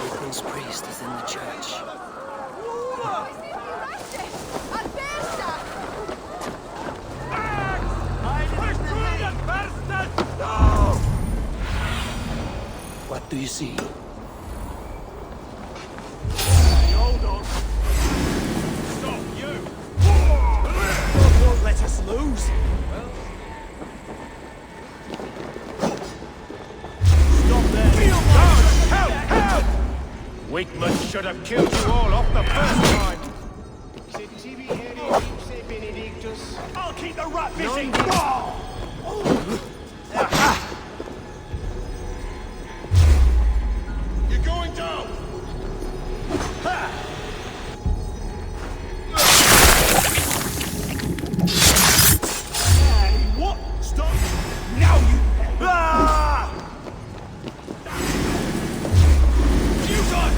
Wigmund's priest is in the church. What do you see? Hold on! Stop, you! God won't let us lose! Stop there! Help! Help! Wigmund should have killed you all off the first time! I'll keep the rat busy! You're going down! Hey, what? Stop! Now you... You done!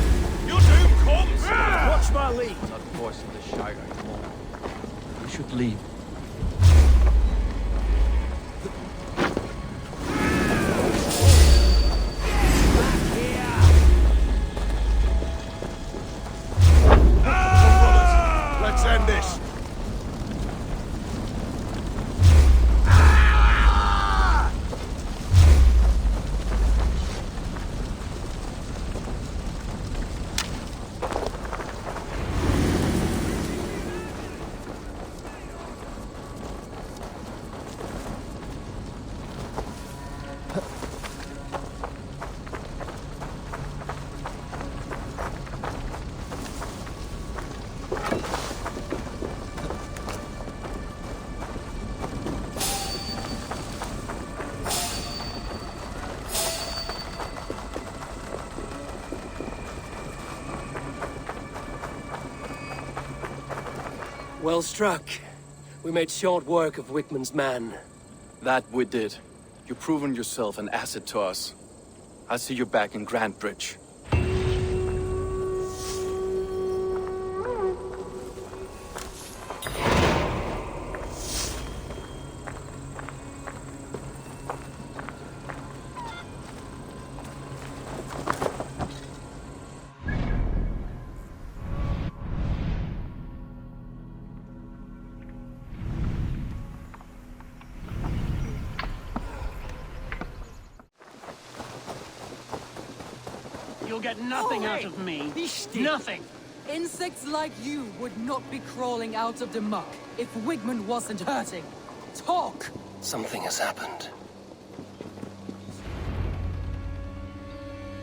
Your doom comes! Watch my lead! Not the voice of the Shire anymore. We should leave. Let's end this! Well struck. We made short work of Wigmund's man. That we did. You've proven yourself an asset to us. I'll see you back in Grantebridge. get nothing out of me. Nothing. Insects like you would not be crawling out of the muck if Wigmund wasn't hurting. Talk! Something has happened.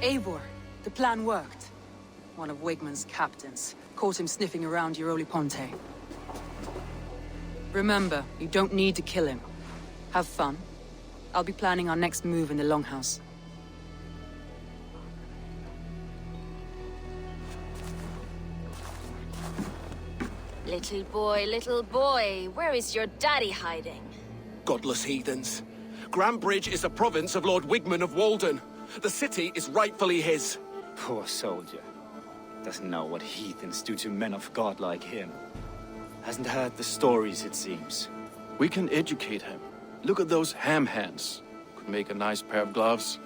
Eivor, the plan worked. One of Wigmund's captains caught him sniffing around Euroli Ponte. Remember, you don't need to kill him. Have fun. I'll be planning our next move in the Longhouse. Little boy, where is your daddy hiding? Godless heathens. Grantebridge is a province of Lord Wigmund of Walden. The city is rightfully his. Poor soldier. Doesn't know what heathens do to men of God like him. Hasn't heard the stories, it seems. We can educate him. Look at those ham hands. Could make a nice pair of gloves.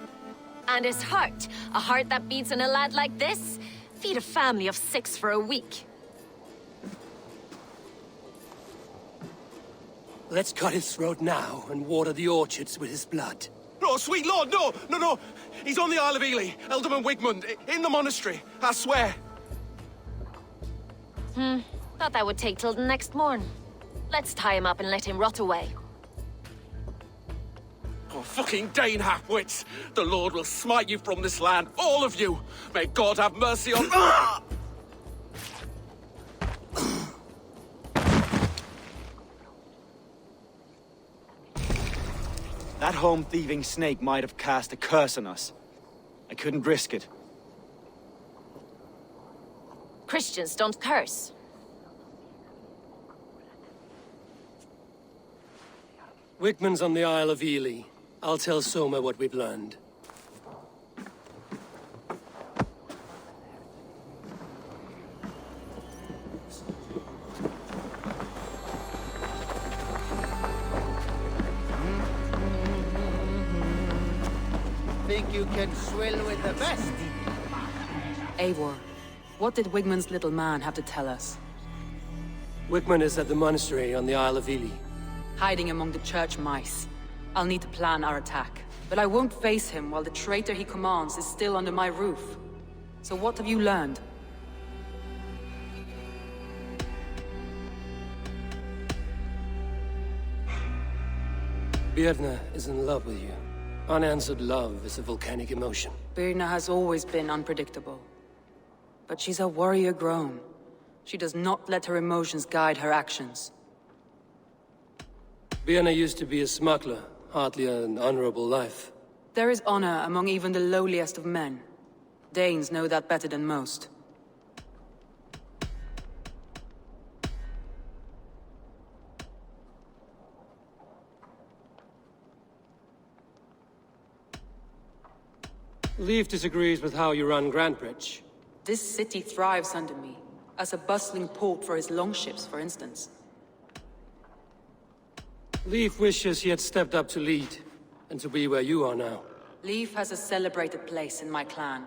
And his heart. A heart that beats in a lad like this? Feed a family of 6 for a week. Let's cut his throat now and water the orchards with his blood. Oh, sweet lord, no! He's on the Isle of Ely, Ealdorman Wigmund, in the monastery, I swear. Thought that would take till the next morn. Let's tie him up and let him rot away. Oh, fucking Dane half-wits! The Lord will smite you from this land, all of you! May God have mercy on... That home-thieving snake might have cast a curse on us. I couldn't risk it. Christians don't curse. Wigmund's on the Isle of Ely. I'll tell Soma what we've learned. Think you can swill with the best? Eivor, what did Wigmund's little man have to tell us? Wigmund is at the monastery on the Isle of Ely. Hiding among the church mice. I'll need to plan our attack. But I won't face him while the traitor he commands is still under my roof. So what have you learned? Birna is in love with you. Unanswered love is a volcanic emotion. Birna has always been unpredictable. But she's a warrior grown. She does not let her emotions guide her actions. Birna used to be a smuggler, hardly an honorable life. There is honor among even the lowliest of men. Danes know that better than most. Leif disagrees with how you run Grantebridge. This city thrives under me, as a bustling port for his longships, for instance. Leif wishes he had stepped up to lead, and to be where you are now. Leif has a celebrated place in my clan.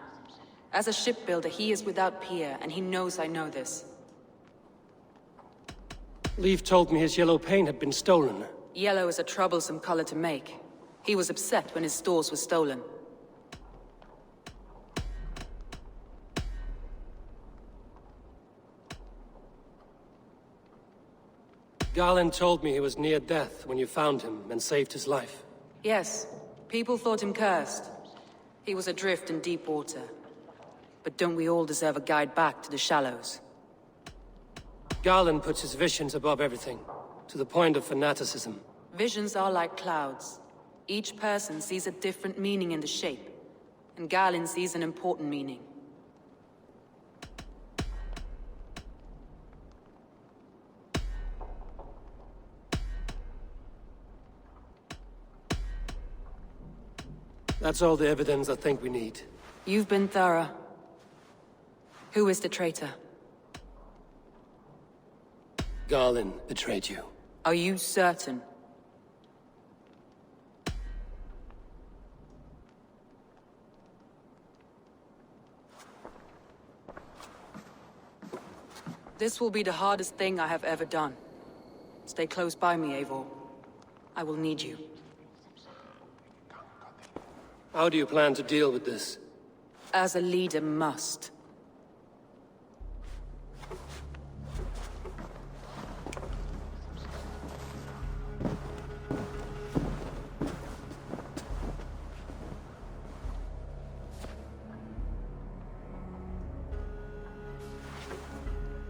As a shipbuilder, he is without peer, and he knows I know this. Leif told me his yellow paint had been stolen. Yellow is a troublesome color to make. He was upset when his stores were stolen. Garland told me he was near death when you found him and saved his life. Yes, people thought him cursed. He was adrift in deep water. But don't we all deserve a guide back to the shallows? Garland puts his visions above everything, to the point of fanaticism. Visions are like clouds. Each person sees a different meaning in the shape, and Garland sees an important meaning. That's all the evidence I think we need. You've been thorough. Who is the traitor? Garland betrayed you. Are you certain? This will be the hardest thing I have ever done. Stay close by me, Eivor. I will need you. How do you plan to deal with this? As a leader must.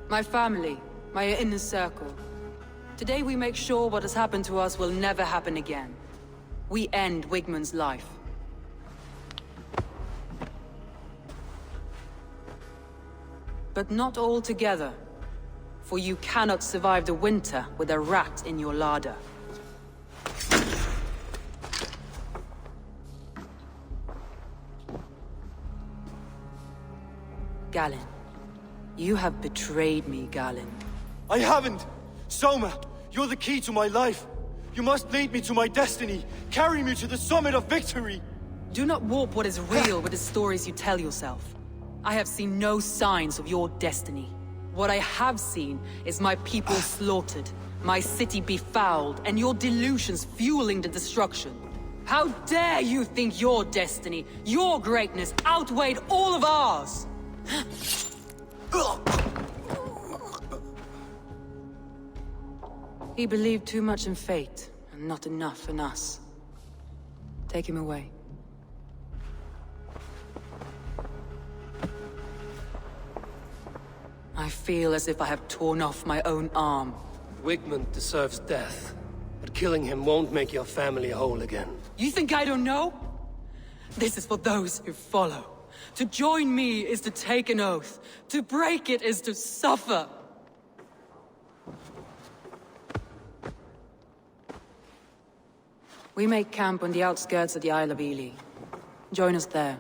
My family, my inner circle. Today we make sure what has happened to us will never happen again. We end Wigmund's life. But not all together. For you cannot survive the winter with a rat in your larder. Galen. You have betrayed me, Galen. I haven't! Soma, you're the key to my life. You must lead me to my destiny. Carry me to the summit of victory. Do not warp what is real with the stories you tell yourself. I have seen no signs of your destiny. What I have seen is my people slaughtered, my city befouled, and your delusions fueling the destruction. How dare you think your destiny, your greatness, outweighed all of ours? He believed too much in fate, and not enough in us. Take him away. I feel as if I have torn off my own arm. Wigmund deserves death, but killing him won't make your family whole again. You think I don't know? This is for those who follow. To join me is to take an oath. To break it is to suffer. We make camp on the outskirts of the Isle of Eels. Join us there.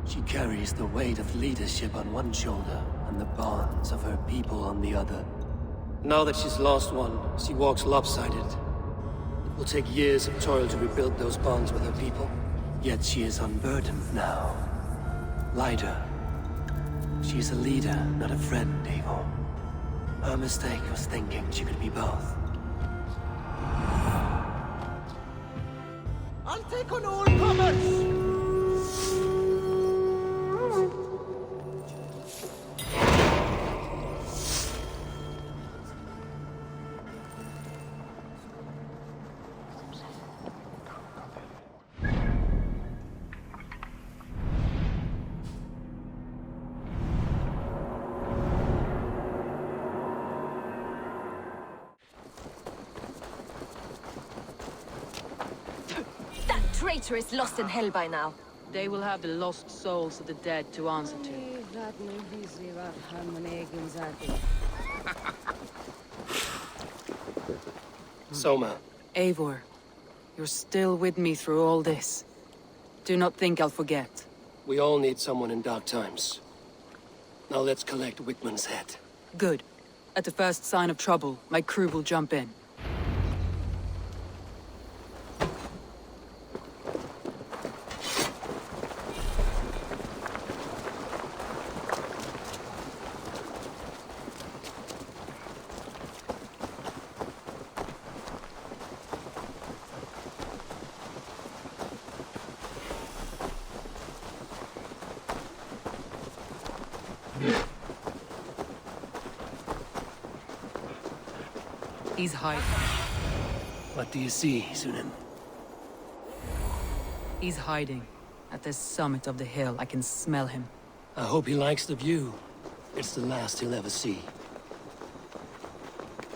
She carries the weight of leadership on one shoulder and the bonds of her people on the other. Now that she's lost one, she walks lopsided. It will take years of toil to rebuild those bonds with her people. Yet she is unburdened now. Lighter. She is a leader, not a friend, Eivor. Her mistake was thinking she could be both. I'll take on all comers! Traitor is lost in hell by now. They will have the lost souls of the dead to answer to. Soma. Eivor, you're still with me through all this. Do not think I'll forget. We all need someone in dark times. Now let's collect Wigmund's head. Good. At the first sign of trouble, my crew will jump in. He's hiding. What do you see, Sunan? He's hiding. At the summit of the hill, I can smell him. I hope he likes the view. It's the last he'll ever see.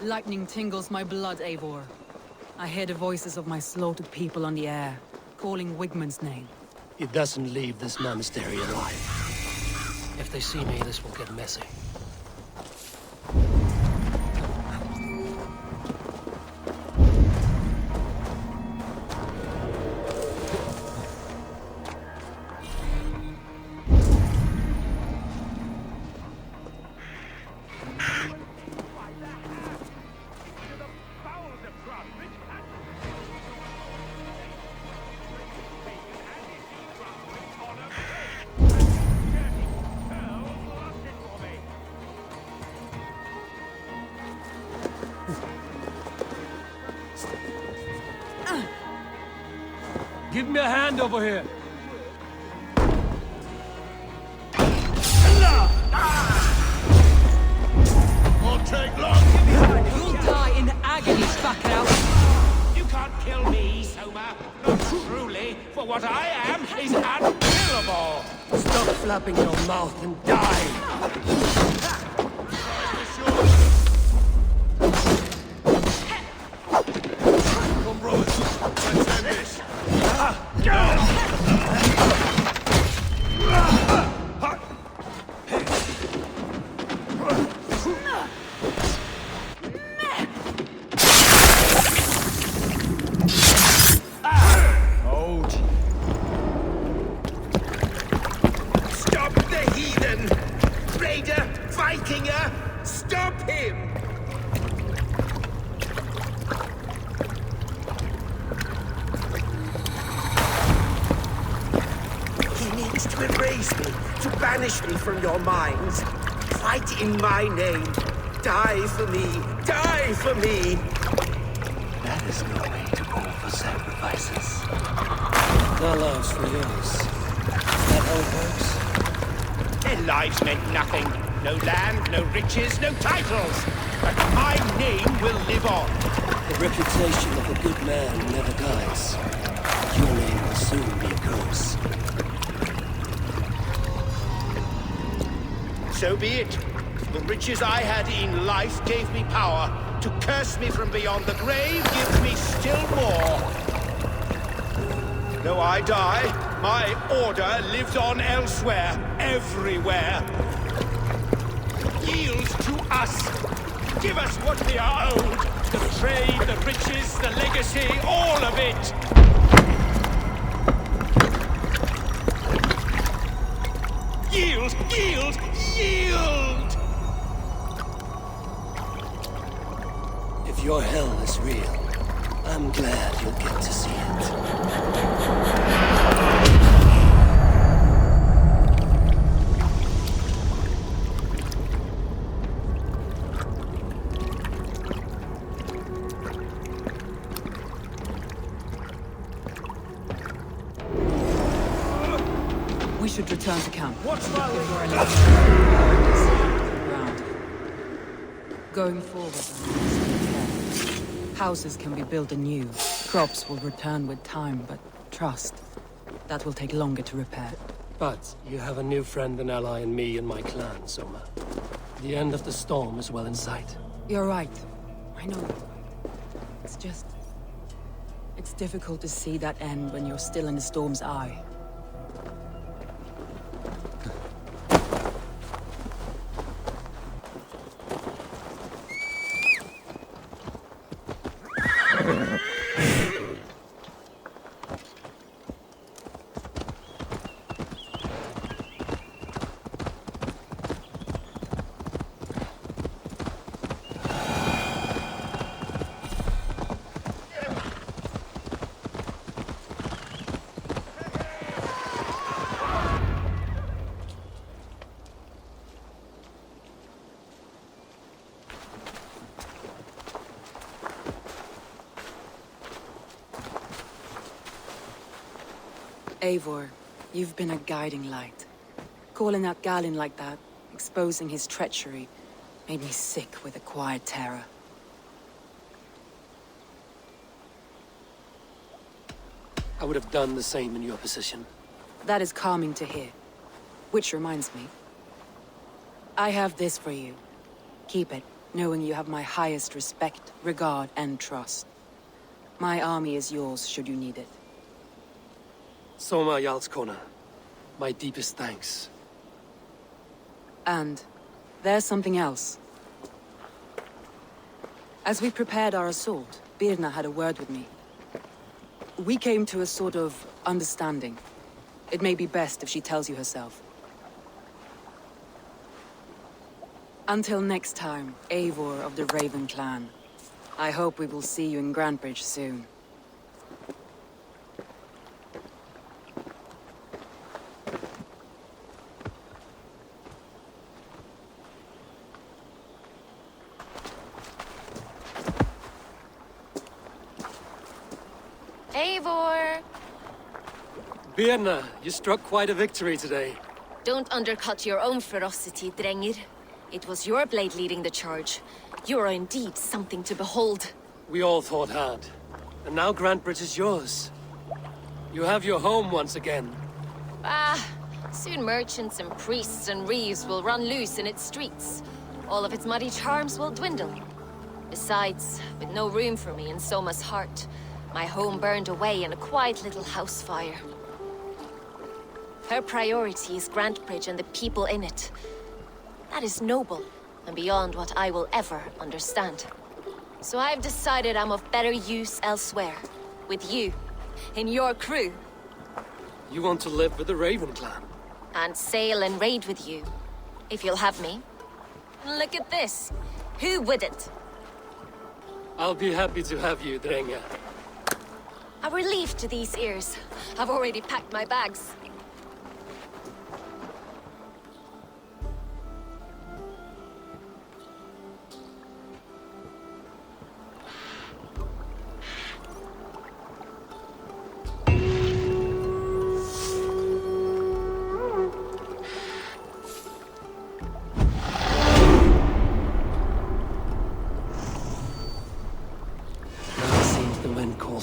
Lightning tingles my blood, Eivor. I hear the voices of my slaughtered people on the air, calling Wigmund's name. He doesn't leave this monastery alive. If they see me, this will get messy. me a hand over here. Won't take long. You'll die in agony, Spackout. You can't kill me, Soma. Not truly, for what I am is unkillable. Stop flapping your mouth and die! Come, brothers. Let's end this. Stop the heathen! Raider! Vikinger! Stop him! He needs to erase me, to banish me from your minds. Fight in my name. Die for me! Die for me! That is no way to call for sacrifices. Our lives for yours. Is that how it works? Their lives meant nothing. No land, no riches, no titles. But my name will live on. The reputation of a good man never dies. Your name will soon be a curse. So be it. The riches I had in life gave me power. To curse me from beyond the grave gives me still more. Though I die, my order lives on elsewhere, everywhere. Yield to us. Give us what we are owed. The trade, the riches, the legacy, all of it. Yield, yield, yield! If your hell is real, I'm glad you'll get to see it. We should return to camp. What's wrong with Ground. Going forward, houses can be built anew. Crops will return with time, but trust, that will take longer to repair. But you have a new friend and ally in me and my clan, Soma. The end of the storm is well in sight. You're right. I know. It's just... it's difficult to see that end when you're still in the storm's eye. Eivor, you've been a guiding light. Calling out Galin like that, exposing his treachery, made me sick with a quiet terror. I would have done the same in your position. That is calming to hear. Which reminds me. I have this for you. Keep it, knowing you have my highest respect, regard, and trust. My army is yours should you need it. Soma Jarlskona, my deepest thanks. And there's something else. As we prepared our assault, Birna had a word with me. We came to a sort of understanding. It may be best if she tells you herself. Until next time, Eivor of the Raven clan. I hope we will see you in Grantebridge soon. Eivor! Birna, you struck quite a victory today. Don't undercut your own ferocity, Drengir. It was your blade leading the charge. You are indeed something to behold. We all thought hard. And now Grantebridge is yours. You have your home once again. Soon merchants and priests and reeves will run loose in its streets. All of its muddy charms will dwindle. Besides, with no room for me in Soma's heart, my home burned away in a quiet little house fire. Her priority is Grantebridge and the people in it. That is noble, and beyond what I will ever understand. So I've decided I'm of better use elsewhere. With you, in your crew. You want to live with the Raven clan? And sail and raid with you, if you'll have me. Look at this. Who wouldn't? I'll be happy to have you, Drenga. A relief to these ears. I've already packed my bags.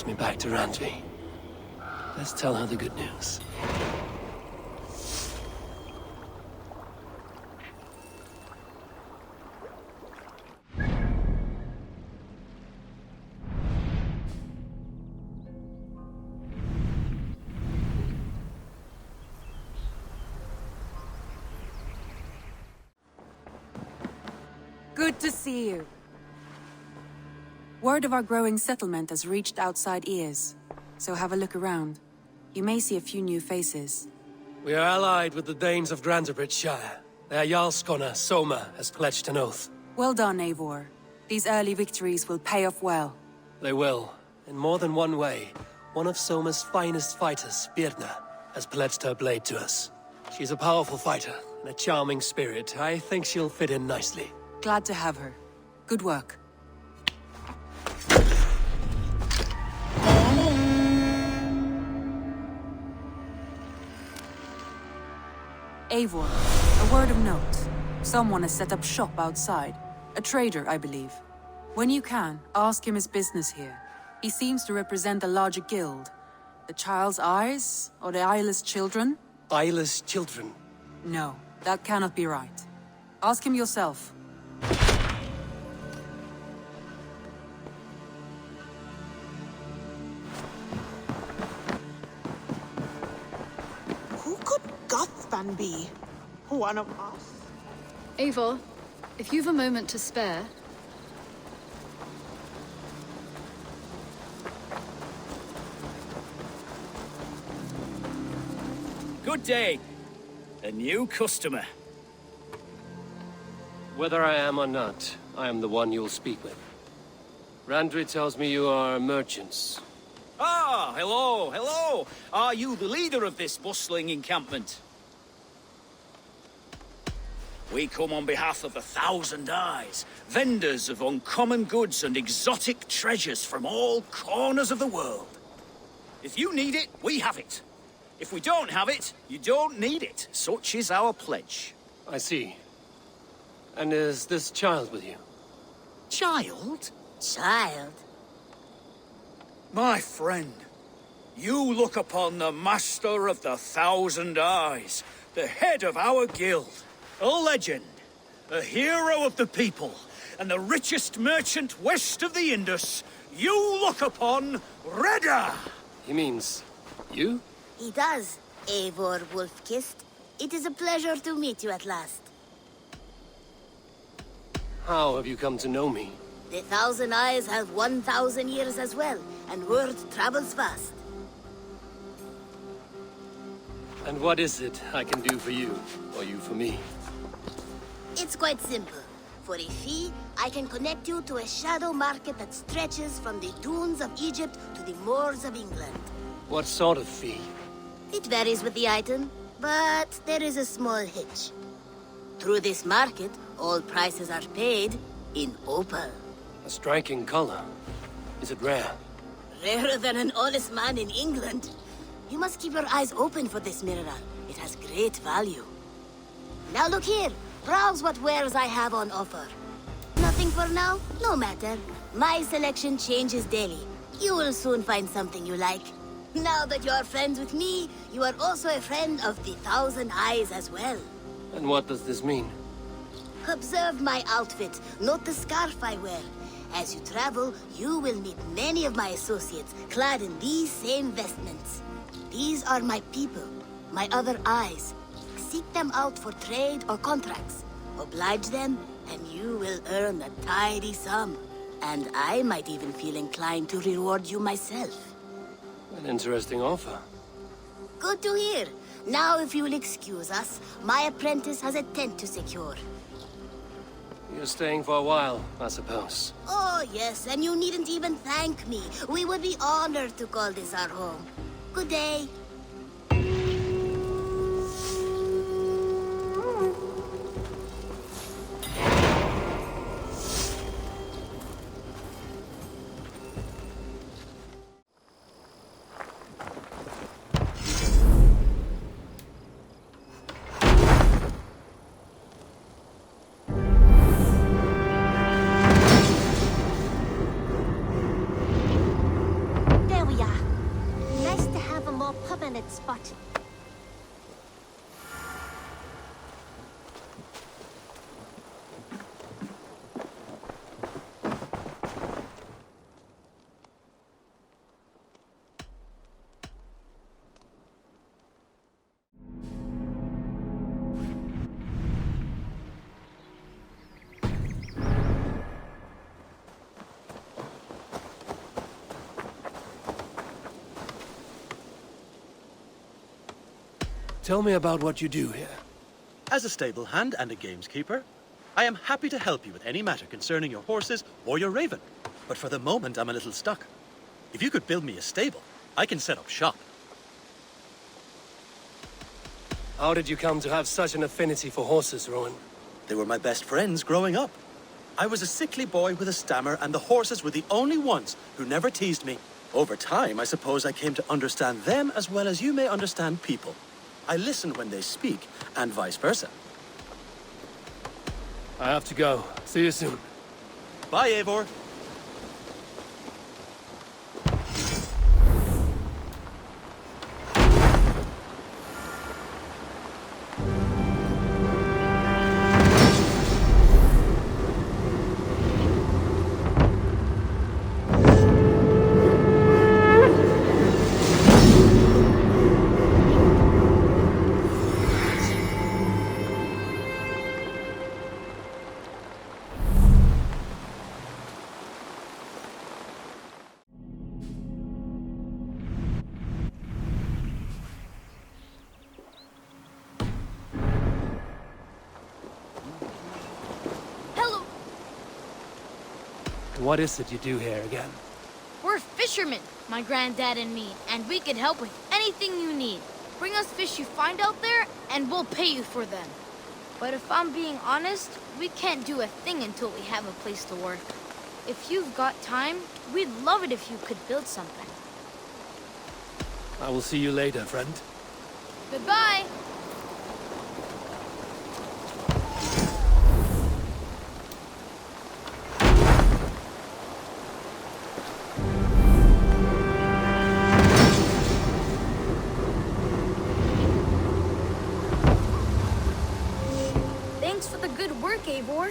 Me back to Randvi. Let's tell her the good news. Good to see you. Word of our growing settlement has reached outside ears, so have a look around. You may see a few new faces. We are allied with the Danes of Grantebridgescire. Their Jarlskona, Soma, has pledged an oath. Well done, Eivor. These early victories will pay off well. They will, in more than one way. One of Soma's finest fighters, Birna, has pledged her blade to us. She's a powerful fighter and a charming spirit. I think she'll fit in nicely. Glad to have her. Good work. Eivor, a word of note. Someone has set up shop outside. A trader, I believe. When you can, ask him his business here. He seems to represent a larger guild. The Child's Eyes? Or the Eyeless Children? Eyeless children? No, that cannot be right. Ask him yourself. Who could Gothvan be? One of us? Eivor, if you've a moment to spare... Good day. A new customer. Whether I am or not, I am the one you'll speak with. Randvi tells me you are merchants. Ah, hello, hello. Are you the leader of this bustling encampment? We come on behalf of 1,000 Eyes, vendors of uncommon goods and exotic treasures from all corners of the world. If you need it, we have it. If we don't have it, you don't need it. Such is our pledge. I see. And is this child with you? Child? Child? My friend, you look upon the master of the 1,000 Eyes, the head of our guild, a legend, a hero of the people, and the richest merchant west of the Indus. You look upon Reda! He means you? He does, Eivor Wolf-Kissed. It is a pleasure to meet you at last. How have you come to know me? The 1,000 Eyes have 1,000 years as well, and word travels fast. And what is it I can do for you, or you for me? It's quite simple. For a fee, I can connect you to a shadow market that stretches from the dunes of Egypt to the moors of England. What sort of fee? It varies with the item, but there is a small hitch. Through this market, all prices are paid in opal. A striking color. Is it rare? Rarer than an honest man in England. You must keep your eyes open for this mineral. It has great value. Now look here. Browse what wares I have on offer. Nothing for now? No matter. My selection changes daily. You will soon find something you like. Now that you are friends with me, you are also a friend of the Thousand Eyes as well. And what does this mean? Observe my outfit. Note the scarf I wear. As you travel, you will meet many of my associates clad in these same vestments. These are my people, my other eyes. Seek them out for trade or contracts. Oblige them, and you will earn a tidy sum. And I might even feel inclined to reward you myself. An interesting offer. Good to hear. Now, if you will excuse us, my apprentice has a tent to secure. You're staying for a while, I suppose. Oh, yes, and you needn't even thank me. We would be honored to call this our home. Good day. Spot. Tell me about what you do here. As a stable hand and a gameskeeper, I am happy to help you with any matter concerning your horses or your raven. But for the moment, I'm a little stuck. If you could build me a stable, I can set up shop. How did you come to have such an affinity for horses, Rowan? They were my best friends growing up. I was a sickly boy with a stammer, and the horses were the only ones who never teased me. Over time, I suppose I came to understand them as well as you may understand people. I listen when they speak, and vice versa. I have to go. See you soon. Bye, Eivor. What is it you do here again? We're fishermen, my granddad and me, and we can help with anything you need. Bring us fish you find out there, and we'll pay you for them. But if I'm being honest, we can't do a thing until we have a place to work. If you've got time, we'd love it if you could build something. I will see you later, friend. Goodbye! Eivor.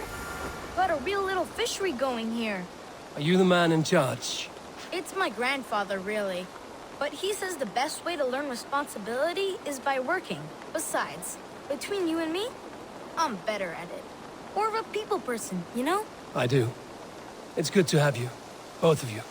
Got a real little fishery going here. Are you the man in charge? It's my grandfather, really. But he says the best way to learn responsibility is by working. Besides, between you and me, I'm better at it. More of a people person, you know? I do. It's good to have you. Both of you.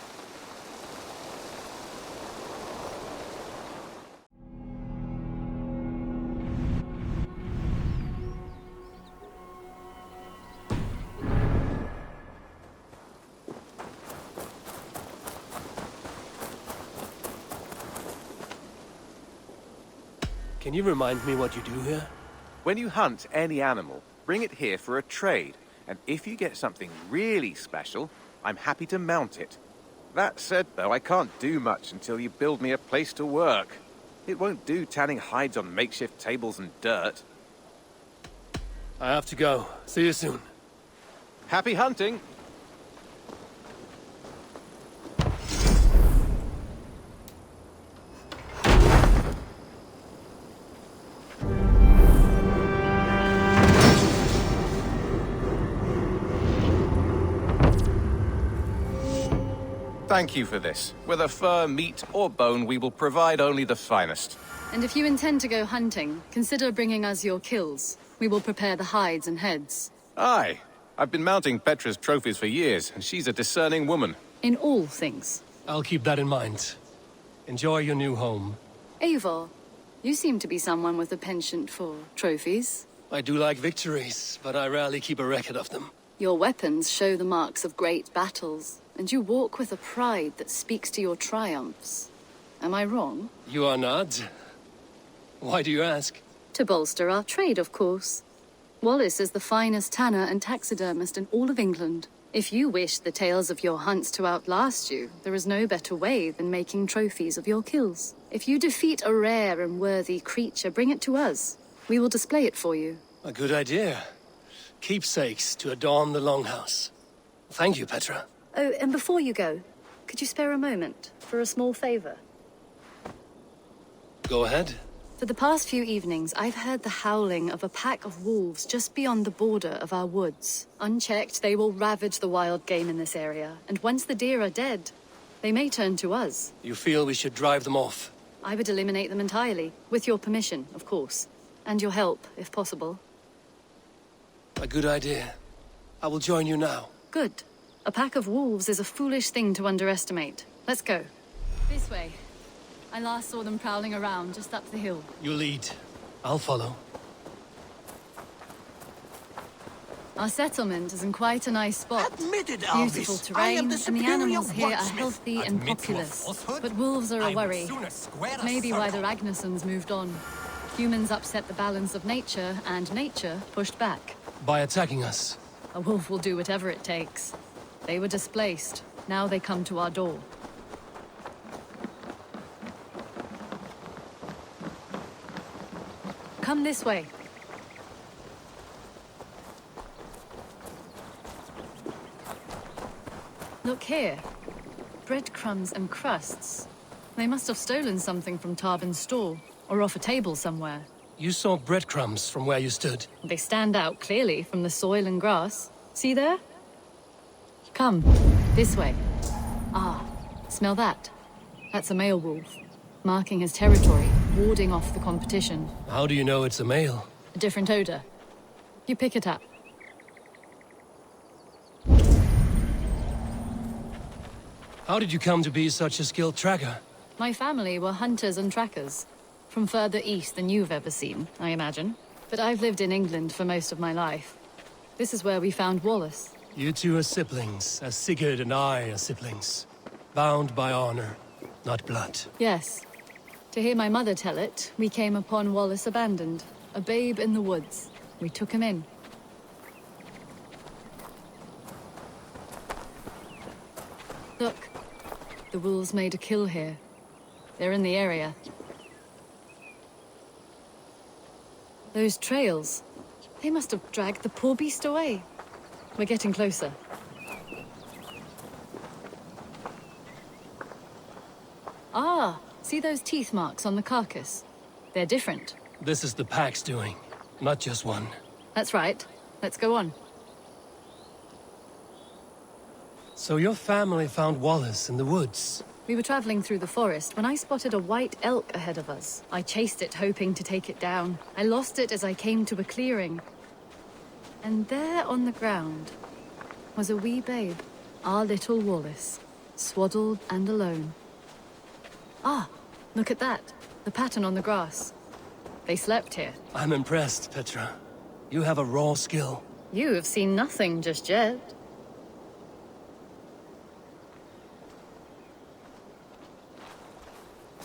Can you remind me what you do here? When you hunt any animal, bring it here for a trade, and if you get something really special, I'm happy to mount it. That said, though, I can't do much until you build me a place to work. It won't do tanning hides on makeshift tables and dirt. I have to go. See you soon. Happy hunting! Thank you for this. Whether fur, meat, or bone, we will provide only the finest. And if you intend to go hunting, consider bringing us your kills. We will prepare the hides and heads. Aye. I've been mounting Petra's trophies for years, and she's a discerning woman. In all things. I'll keep that in mind. Enjoy your new home. Eivor, you seem to be someone with a penchant for trophies. I do like victories, but I rarely keep a record of them. Your weapons show the marks of great battles, and you walk with a pride that speaks to your triumphs. Am I wrong? You are not. Why do you ask? To bolster our trade, of course. Wallace is the finest tanner and taxidermist in all of England. If you wish the tales of your hunts to outlast you, there is no better way than making trophies of your kills. If you defeat a rare and worthy creature, bring it to us. We will display it for you. A good idea. Keepsakes to adorn the longhouse. Thank you, Petra. Oh, and before you go, could you spare a moment for a small favor? Go ahead. For the past few evenings, I've heard the howling of a pack of wolves just beyond the border of our woods. Unchecked, they will ravage the wild game in this area, and once the deer are dead, they may turn to us. You feel we should drive them off? I would eliminate them entirely, with your permission, of course, and your help, if possible. A good idea. I will join you now. Good. A pack of wolves is a foolish thing to underestimate. Let's go. This way. I last saw them prowling around just up the hill. You lead. I'll follow. Our settlement is in quite a nice spot. Admitted, Beautiful Alvis. terrain, and the superior animals here are wordsmith. healthy and Admit to a populous. falsehood, But wolves are I a would worry. sooner square a Maybe why the circle. Ragnarsons moved on. Humans upset the balance of nature, and nature pushed back. By attacking us. A wolf will do whatever it takes. They were displaced. Now they come to our door. Come this way. Look here. Breadcrumbs and crusts. They must have stolen something from Tarbin's store, or off a table somewhere. You saw breadcrumbs from where you stood. They stand out clearly from the soil and grass. See there? Come, this way. Ah, smell that? That's a male wolf, marking his territory, warding off the competition. How do you know it's a male? A different odor. You pick it up. How did you come to be such a skilled tracker? My family were hunters and trackers. From further east than you've ever seen, I imagine. But I've lived in England for most of my life. This is where we found Wallace. You two are siblings, as Sigurd and I are siblings. Bound by honor, not blood. Yes. To hear my mother tell it, we came upon Wallace abandoned, a babe in the woods. We took him in. Look, the wolves made a kill here. They're in the area. Those trails, they must have dragged the poor beast away. We're getting closer. Ah, see those teeth marks on the carcass? They're different. This is the pack's doing, not just one. That's right. Let's go on. So your family found Wallace in the woods? We were traveling through the forest when I spotted a white elk ahead of us. I chased it, hoping to take it down. I lost it as I came to a clearing. And there on the ground was a wee babe, our little Wallace, swaddled and alone. Ah, look at that. The pattern on the grass. They slept here. I'm impressed, Petra. You have a raw skill. You have seen nothing just yet.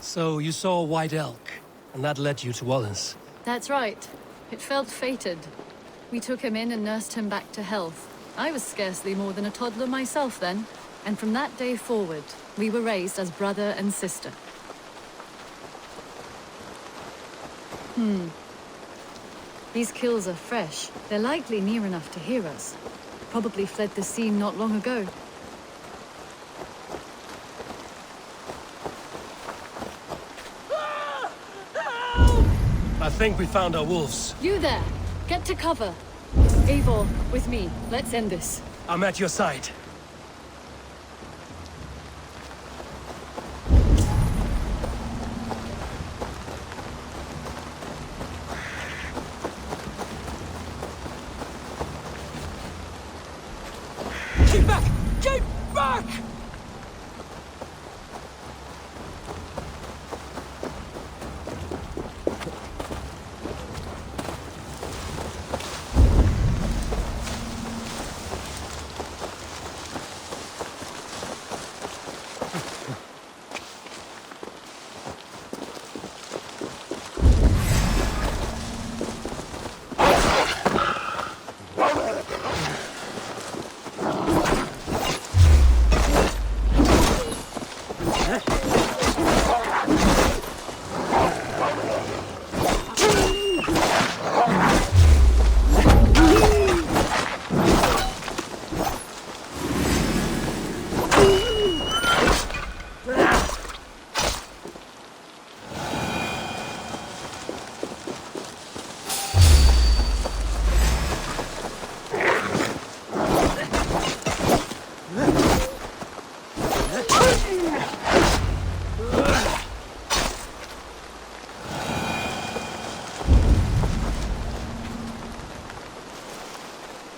So you saw a white elk, and that led you to Wallace. That's right. It felt fated. We took him in and nursed him back to health. I was scarcely more than a toddler myself then, and from that day forward, we were raised as brother and sister. These kills are fresh. They're likely near enough to hear us. Probably fled the scene not long ago. I think we found our wolves. You there! Get to cover! Eivor, with me. Let's end this. I'm at your side. Keep back! Keep back!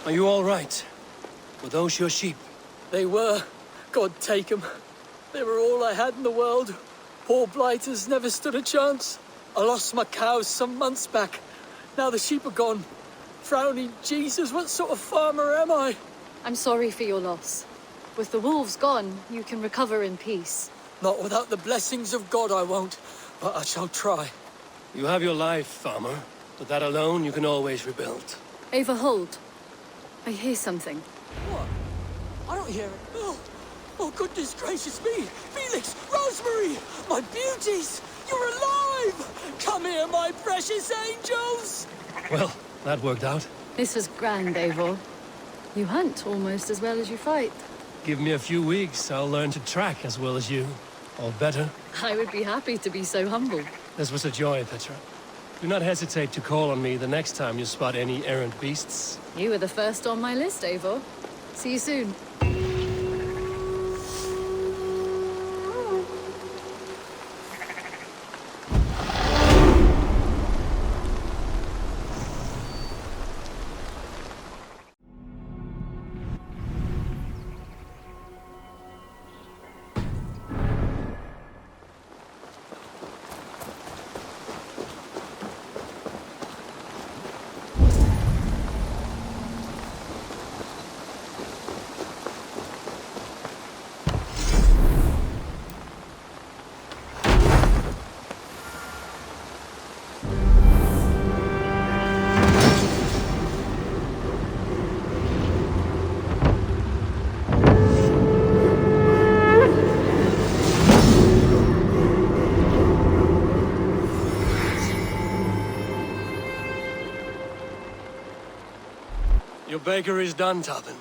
Are you all right? Were those your sheep? They were. God take them. They were all I had in the world. Poor blighters never stood a chance. I lost my cows some months back. Now the sheep are gone. Frowning Jesus, what sort of farmer am I? I'm sorry for your loss. With the wolves gone, you can recover in peace. Not without the blessings of God I won't, but I shall try. You have your life, farmer. With that alone, you can always rebuild. Eivor, hold. I hear something. What? I don't hear it. Oh, goodness gracious me! Felix! Rosemary! My beauties! You're alive! Come here, my precious angels! Well, that worked out. This was grand, Eivor. You hunt almost as well as you fight. Give me a few weeks, I'll learn to track as well as you. Or better. I would be happy to be so humble. This was a joy, Petra. Do not hesitate to call on me the next time you spot any errant beasts. You were the first on my list, Eivor. See you soon. Your baker is done, Tobin.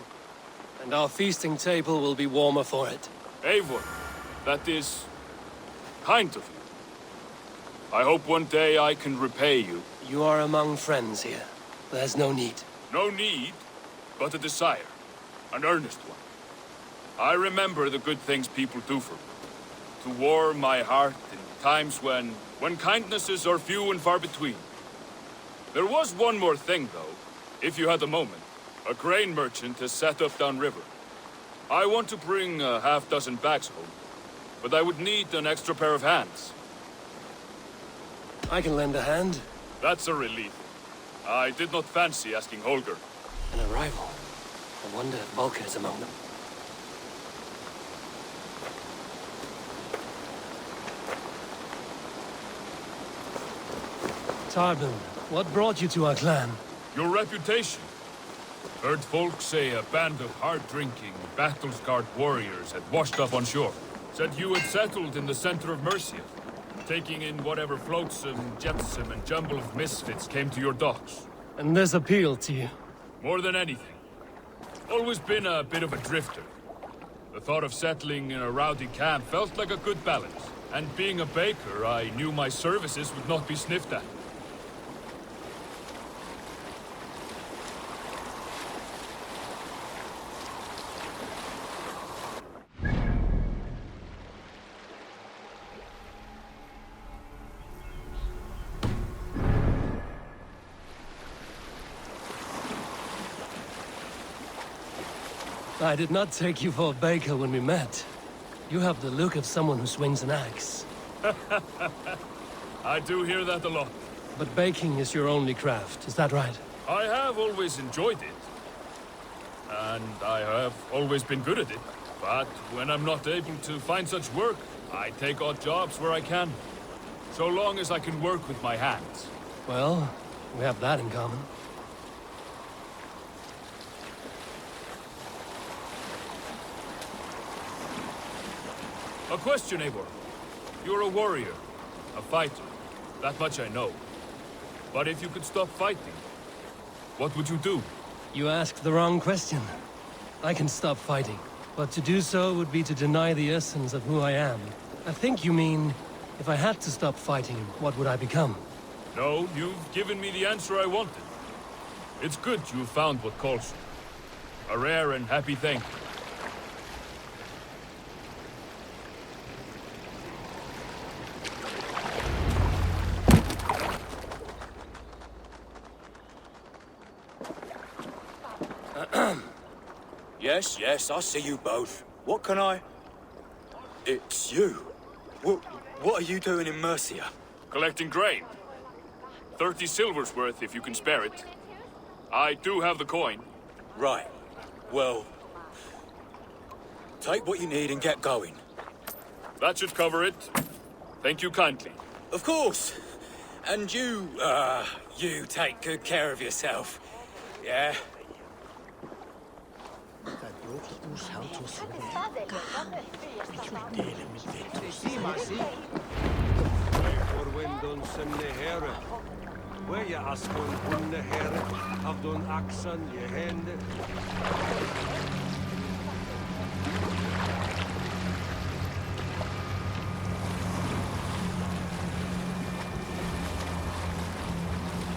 And our feasting table will be warmer for it. Eivor, that is kind of you. I hope one day I can repay you. You are among friends here. There's no need. No need, but a desire. An earnest one. I remember the good things people do for me. To warm my heart in times when kindnesses are few and far between. There was one more thing, though, if you had a moment. A grain merchant has set up downriver. I want to bring a half-dozen bags home, but I would need an extra pair of hands. I can lend a hand. That's a relief. I did not fancy asking Holger. An arrival. I wonder if Vulcan is among them. Tarbin, what brought you to our clan? Your reputation. Heard folk say a band of hard-drinking, battle-scarred warriors had washed up on shore. Said you had settled in the center of Mercia. taking in whatever flotsam, jetsam, and jumble of misfits came to your docks. And this appealed to you? More than anything. Always been a bit of a drifter. The thought of settling in a rowdy camp felt like a good balance. And being a baker, I knew my services would not be sniffed at. I did not take you for a baker when we met. You have the look of someone who swings an axe. I do hear that a lot. But baking is your only craft, is that right? I have always enjoyed it. And I have always been good at it. But when I'm not able to find such work, I take odd jobs where I can. So long as I can work with my hands. Well, we have that in common. A question, Eivor. You're a warrior, a fighter. That much I know. But if you could stop fighting, what would you do? You asked the wrong question. I can stop fighting, but to do so would be to deny the essence of who I am. I think you mean, if I had to stop fighting, what would I become? No, you've given me the answer I wanted. It's good you found what calls you. A rare and happy thing. Yes, I see you both. What can I... It's you. What are you doing in Mercia? Collecting grain. 30 silver's worth if you can spare it. I do have the coin. Right. Well... take what you need and get going. That should cover it. Thank you kindly. Of course. And you take good care of yourself. Yeah?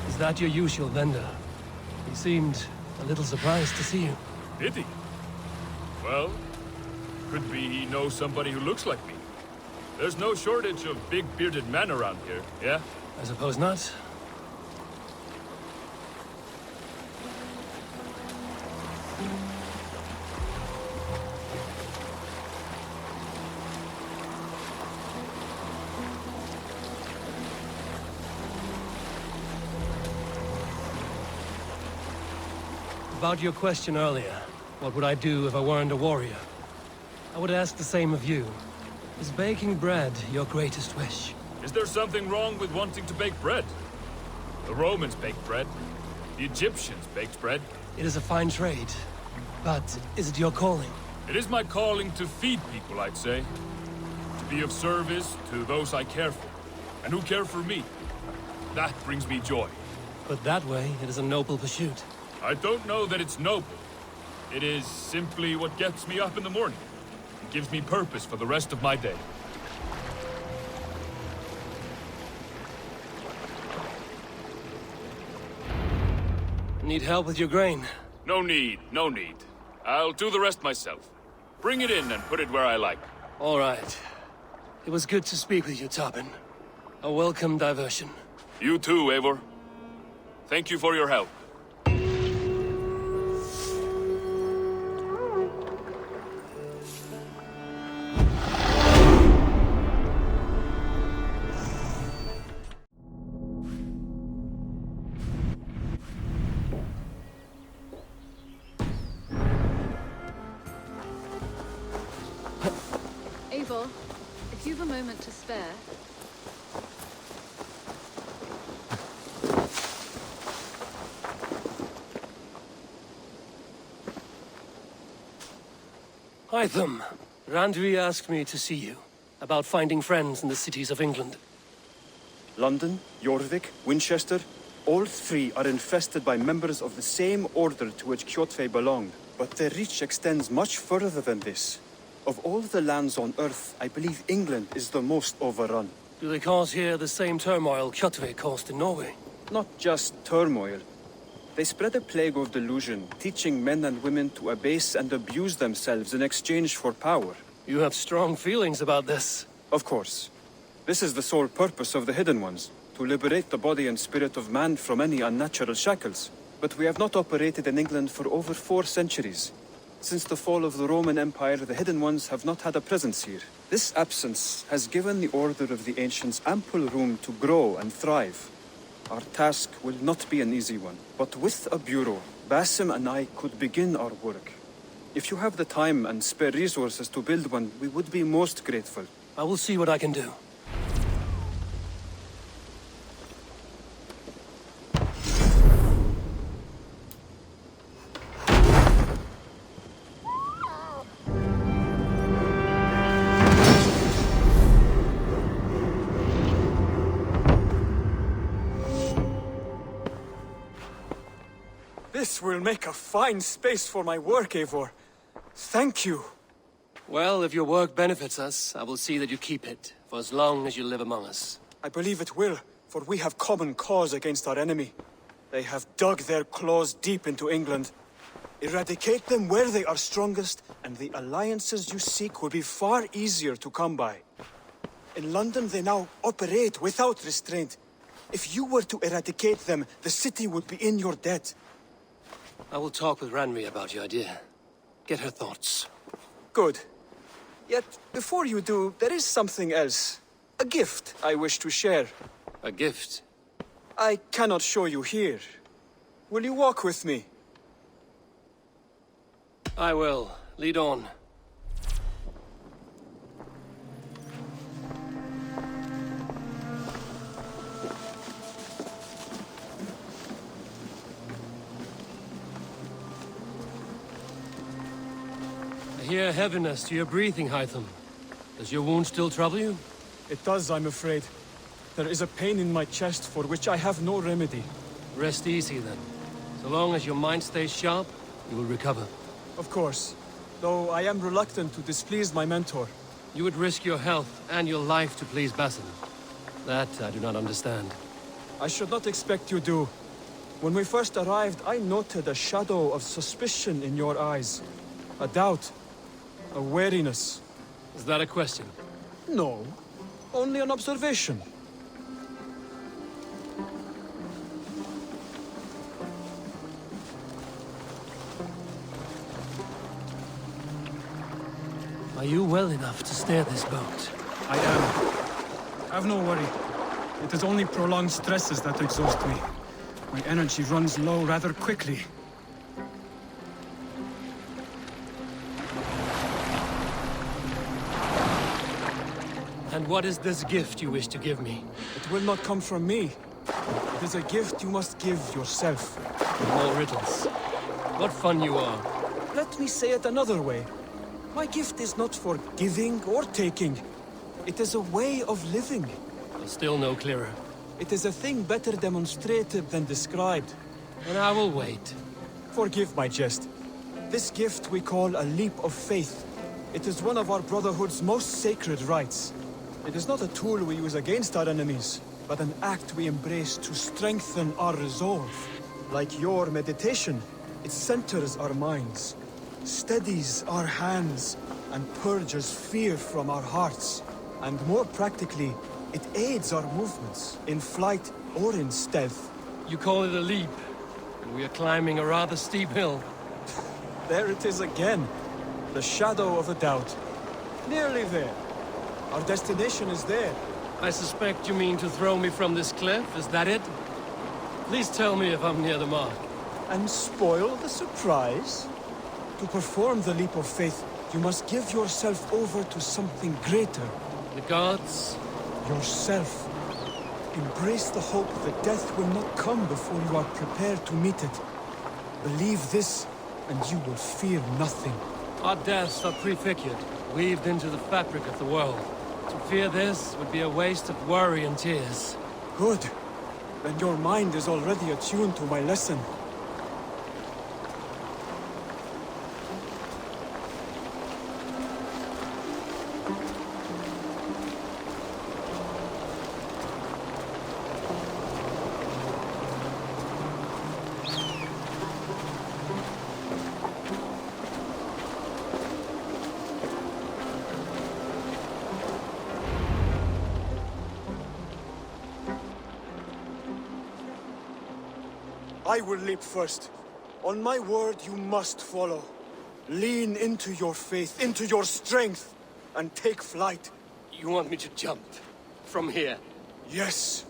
Is that your usual vendor? He seemed a little surprised to see you. Did he? Well, could be he knows somebody who looks like me. There's no shortage of big bearded men around here, yeah? I suppose not. About your question earlier, what would I do if I weren't a warrior? I would ask the same of you. Is baking bread your greatest wish? Is there something wrong with wanting to bake bread? The Romans baked bread. The Egyptians baked bread. It is a fine trade. But is it your calling? It is my calling to feed people, I'd say. To be of service to those I care for, and who care for me. That brings me joy. Put that way, it is a noble pursuit. I don't know that it's noble. It is simply what gets me up in the morning. It gives me purpose for the rest of my day. Need help with your grain? No need, no need. I'll do the rest myself. Bring it in and put it where I like. All right. It was good to speak with you, Tobin. A welcome diversion. You too, Eivor. Thank you for your help. Eivor, if you've a moment to spare... Hytham, Randvi asked me to see you, about finding friends in the cities of England. London, Jorvik, Winchester, all three are infested by members of the same order to which Kjotve belonged. But their reach extends much further than this. Of all the lands on Earth, I believe England is the most overrun. Do they cause here the same turmoil Kjotve caused in Norway? Not just turmoil. They spread a plague of delusion, teaching men and women to abase and abuse themselves in exchange for power. You have strong feelings about this. Of course. This is the sole purpose of the Hidden Ones, to liberate the body and spirit of man from any unnatural shackles. But we have not operated in England for over 4 centuries. Since the fall of the Roman Empire, the Hidden Ones have not had a presence here. This absence has given the Order of the Ancients ample room to grow and thrive. Our task will not be an easy one, but with a bureau, Basim and I could begin our work. If you have the time and spare resources to build one, we would be most grateful. I will see what I can do. This will make a fine space for my work, Eivor. Thank you. Well, if your work benefits us, I will see that you keep it, for as long as you live among us. I believe it will, for we have common cause against our enemy. They have dug their claws deep into England. Eradicate them where they are strongest, and the alliances you seek will be far easier to come by. In London, they now operate without restraint. If you were to eradicate them, the city would be in your debt. I will talk with Ranri about your idea. Get her thoughts. Good. Yet, before you do, there is something else. A gift I wish to share. A gift? I cannot show you here. Will you walk with me? I will. Lead on. I hear heaviness to your breathing, Hytham. Does your wound still trouble you? It does, I'm afraid. There is a pain in my chest for which I have no remedy. Rest easy, then. So long as your mind stays sharp, you will recover. Of course. Though I am reluctant to displease my mentor. You would risk your health and your life to please Basim. That I do not understand. I should not expect you do. When we first arrived, I noted a shadow of suspicion in your eyes. A doubt. A wariness. Is that a question? No. Only an observation. Are you well enough to steer this boat? I am. Have no worry. It is only prolonged stresses that exhaust me. My energy runs low rather quickly. And what is this gift you wish to give me? It will not come from me. It is a gift you must give yourself. More riddles. What fun you are. Let me say it another way. My gift is not for giving or taking. It is a way of living. Still no clearer. It is a thing better demonstrated than described. And I will wait. Forgive my jest. This gift we call a leap of faith. It is one of our Brotherhood's most sacred rites. It is not a tool we use against our enemies, but an act we embrace to strengthen our resolve. Like your meditation, it centers our minds, steadies our hands, and purges fear from our hearts. And more practically, it aids our movements, in flight or in stealth. You call it a leap, and we are climbing a rather steep hill. There it is again, the shadow of a doubt. Nearly there. Our destination is there. I suspect you mean to throw me from this cliff, is that it? Please tell me if I'm near the mark. And spoil the surprise? To perform the leap of faith, you must give yourself over to something greater. The gods? Yourself. Embrace the hope that death will not come before you are prepared to meet it. Believe this, and you will fear nothing. Our deaths are prefigured, weaved into the fabric of the world. To fear this would be a waste of worry and tears. Good. Then your mind is already attuned to my lesson. I will leap first. On my word, you must follow. Lean into your faith, into your strength, and take flight. You want me to jump? From here? Yes.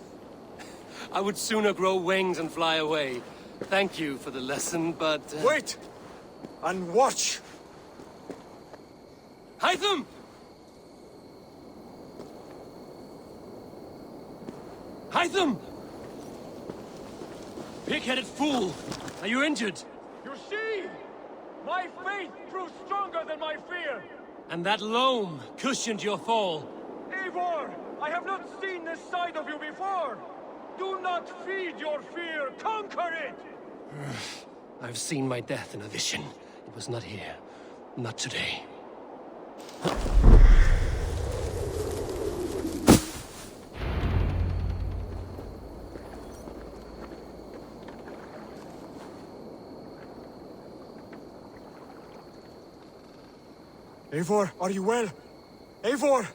I would sooner grow wings and fly away. Thank you for the lesson, but... Wait! And watch! Hytham! Hytham! Pig-headed fool! Are you injured? You see? My faith proved stronger than my fear! And that loam cushioned your fall. Eivor! I have not seen this side of you before! Do not feed your fear, conquer it! I've seen my death in a vision. It was not here. Not today. Eivor, are you well? Eivor!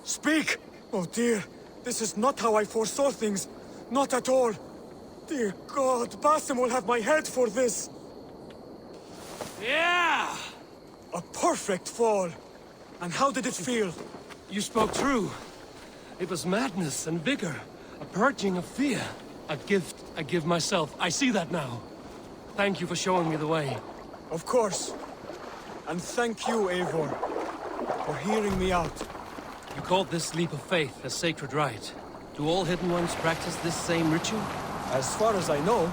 Speak! Oh dear, this is not how I foresaw things. Not at all. Dear God, Basim will have my head for this. Yeah! A perfect fall. And how did it feel? You spoke true. It was madness and vigor. A purging of fear. A gift I give myself. I see that now. Thank you for showing me the way. Of course. And thank you, Eivor, for hearing me out. You called this leap of faith a sacred rite. Do all Hidden Ones practice this same ritual? As far as I know,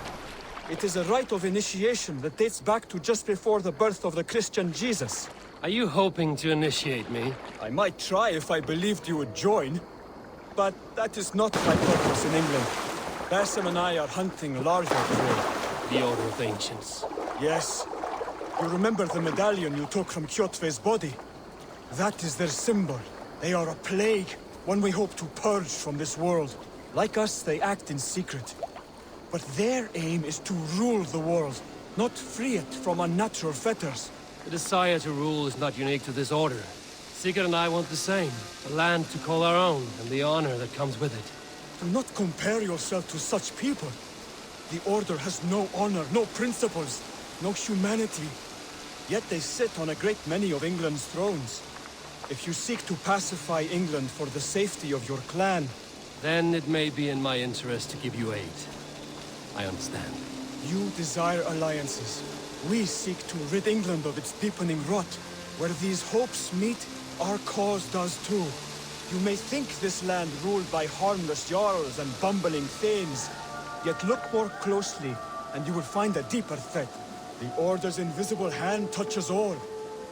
it is a rite of initiation that dates back to just before the birth of the Christian Jesus. Are you hoping to initiate me? I might try if I believed you would join. But that is not my purpose in England. Basim and I are hunting larger prey. The Order of Ancients. Yes. You remember the medallion you took from Kjotve's body? That is their symbol. They are a plague, one we hope to purge from this world. Like us, they act in secret. But their aim is to rule the world, not free it from unnatural fetters. The desire to rule is not unique to this order. Sigurd and I want the same. A land to call our own, and the honor that comes with it. Do not compare yourself to such people. The Order has no honor, no principles, no humanity. Yet they sit on a great many of England's thrones. If you seek to pacify England for the safety of your clan... Then it may be in my interest to give you aid. I understand. You desire alliances. We seek to rid England of its deepening rot. Where these hopes meet, our cause does too. You may think this land ruled by harmless jarls and bumbling thanes. Yet look more closely, and you will find a deeper threat. The Order's invisible hand touches all.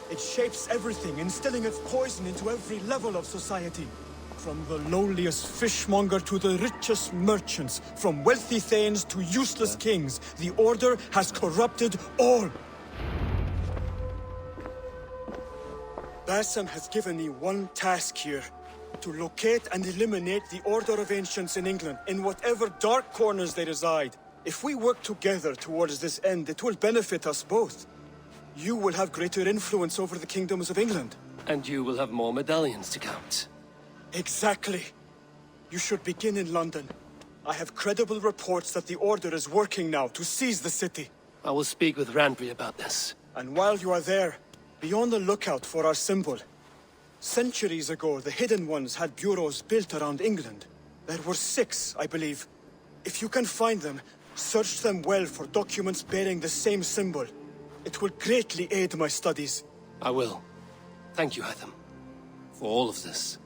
It shapes everything, instilling its poison into every level of society. From the lowliest fishmonger to the richest merchants, from wealthy thanes to useless kings, the Order has corrupted all. Basim has given me one task here. To locate and eliminate the Order of Ancients in England, in whatever dark corners they reside. If we work together towards this end, it will benefit us both. You will have greater influence over the kingdoms of England. And you will have more medallions to count. Exactly. You should begin in London. I have credible reports that the Order is working now to seize the city. I will speak with Randry about this. And while you are there, be on the lookout for our symbol. Centuries ago, the Hidden Ones had bureaus built around England. There were 6, I believe. If you can find them, search them well for documents bearing the same symbol. It will greatly aid my studies. I will. Thank you, Hytham, for all of this.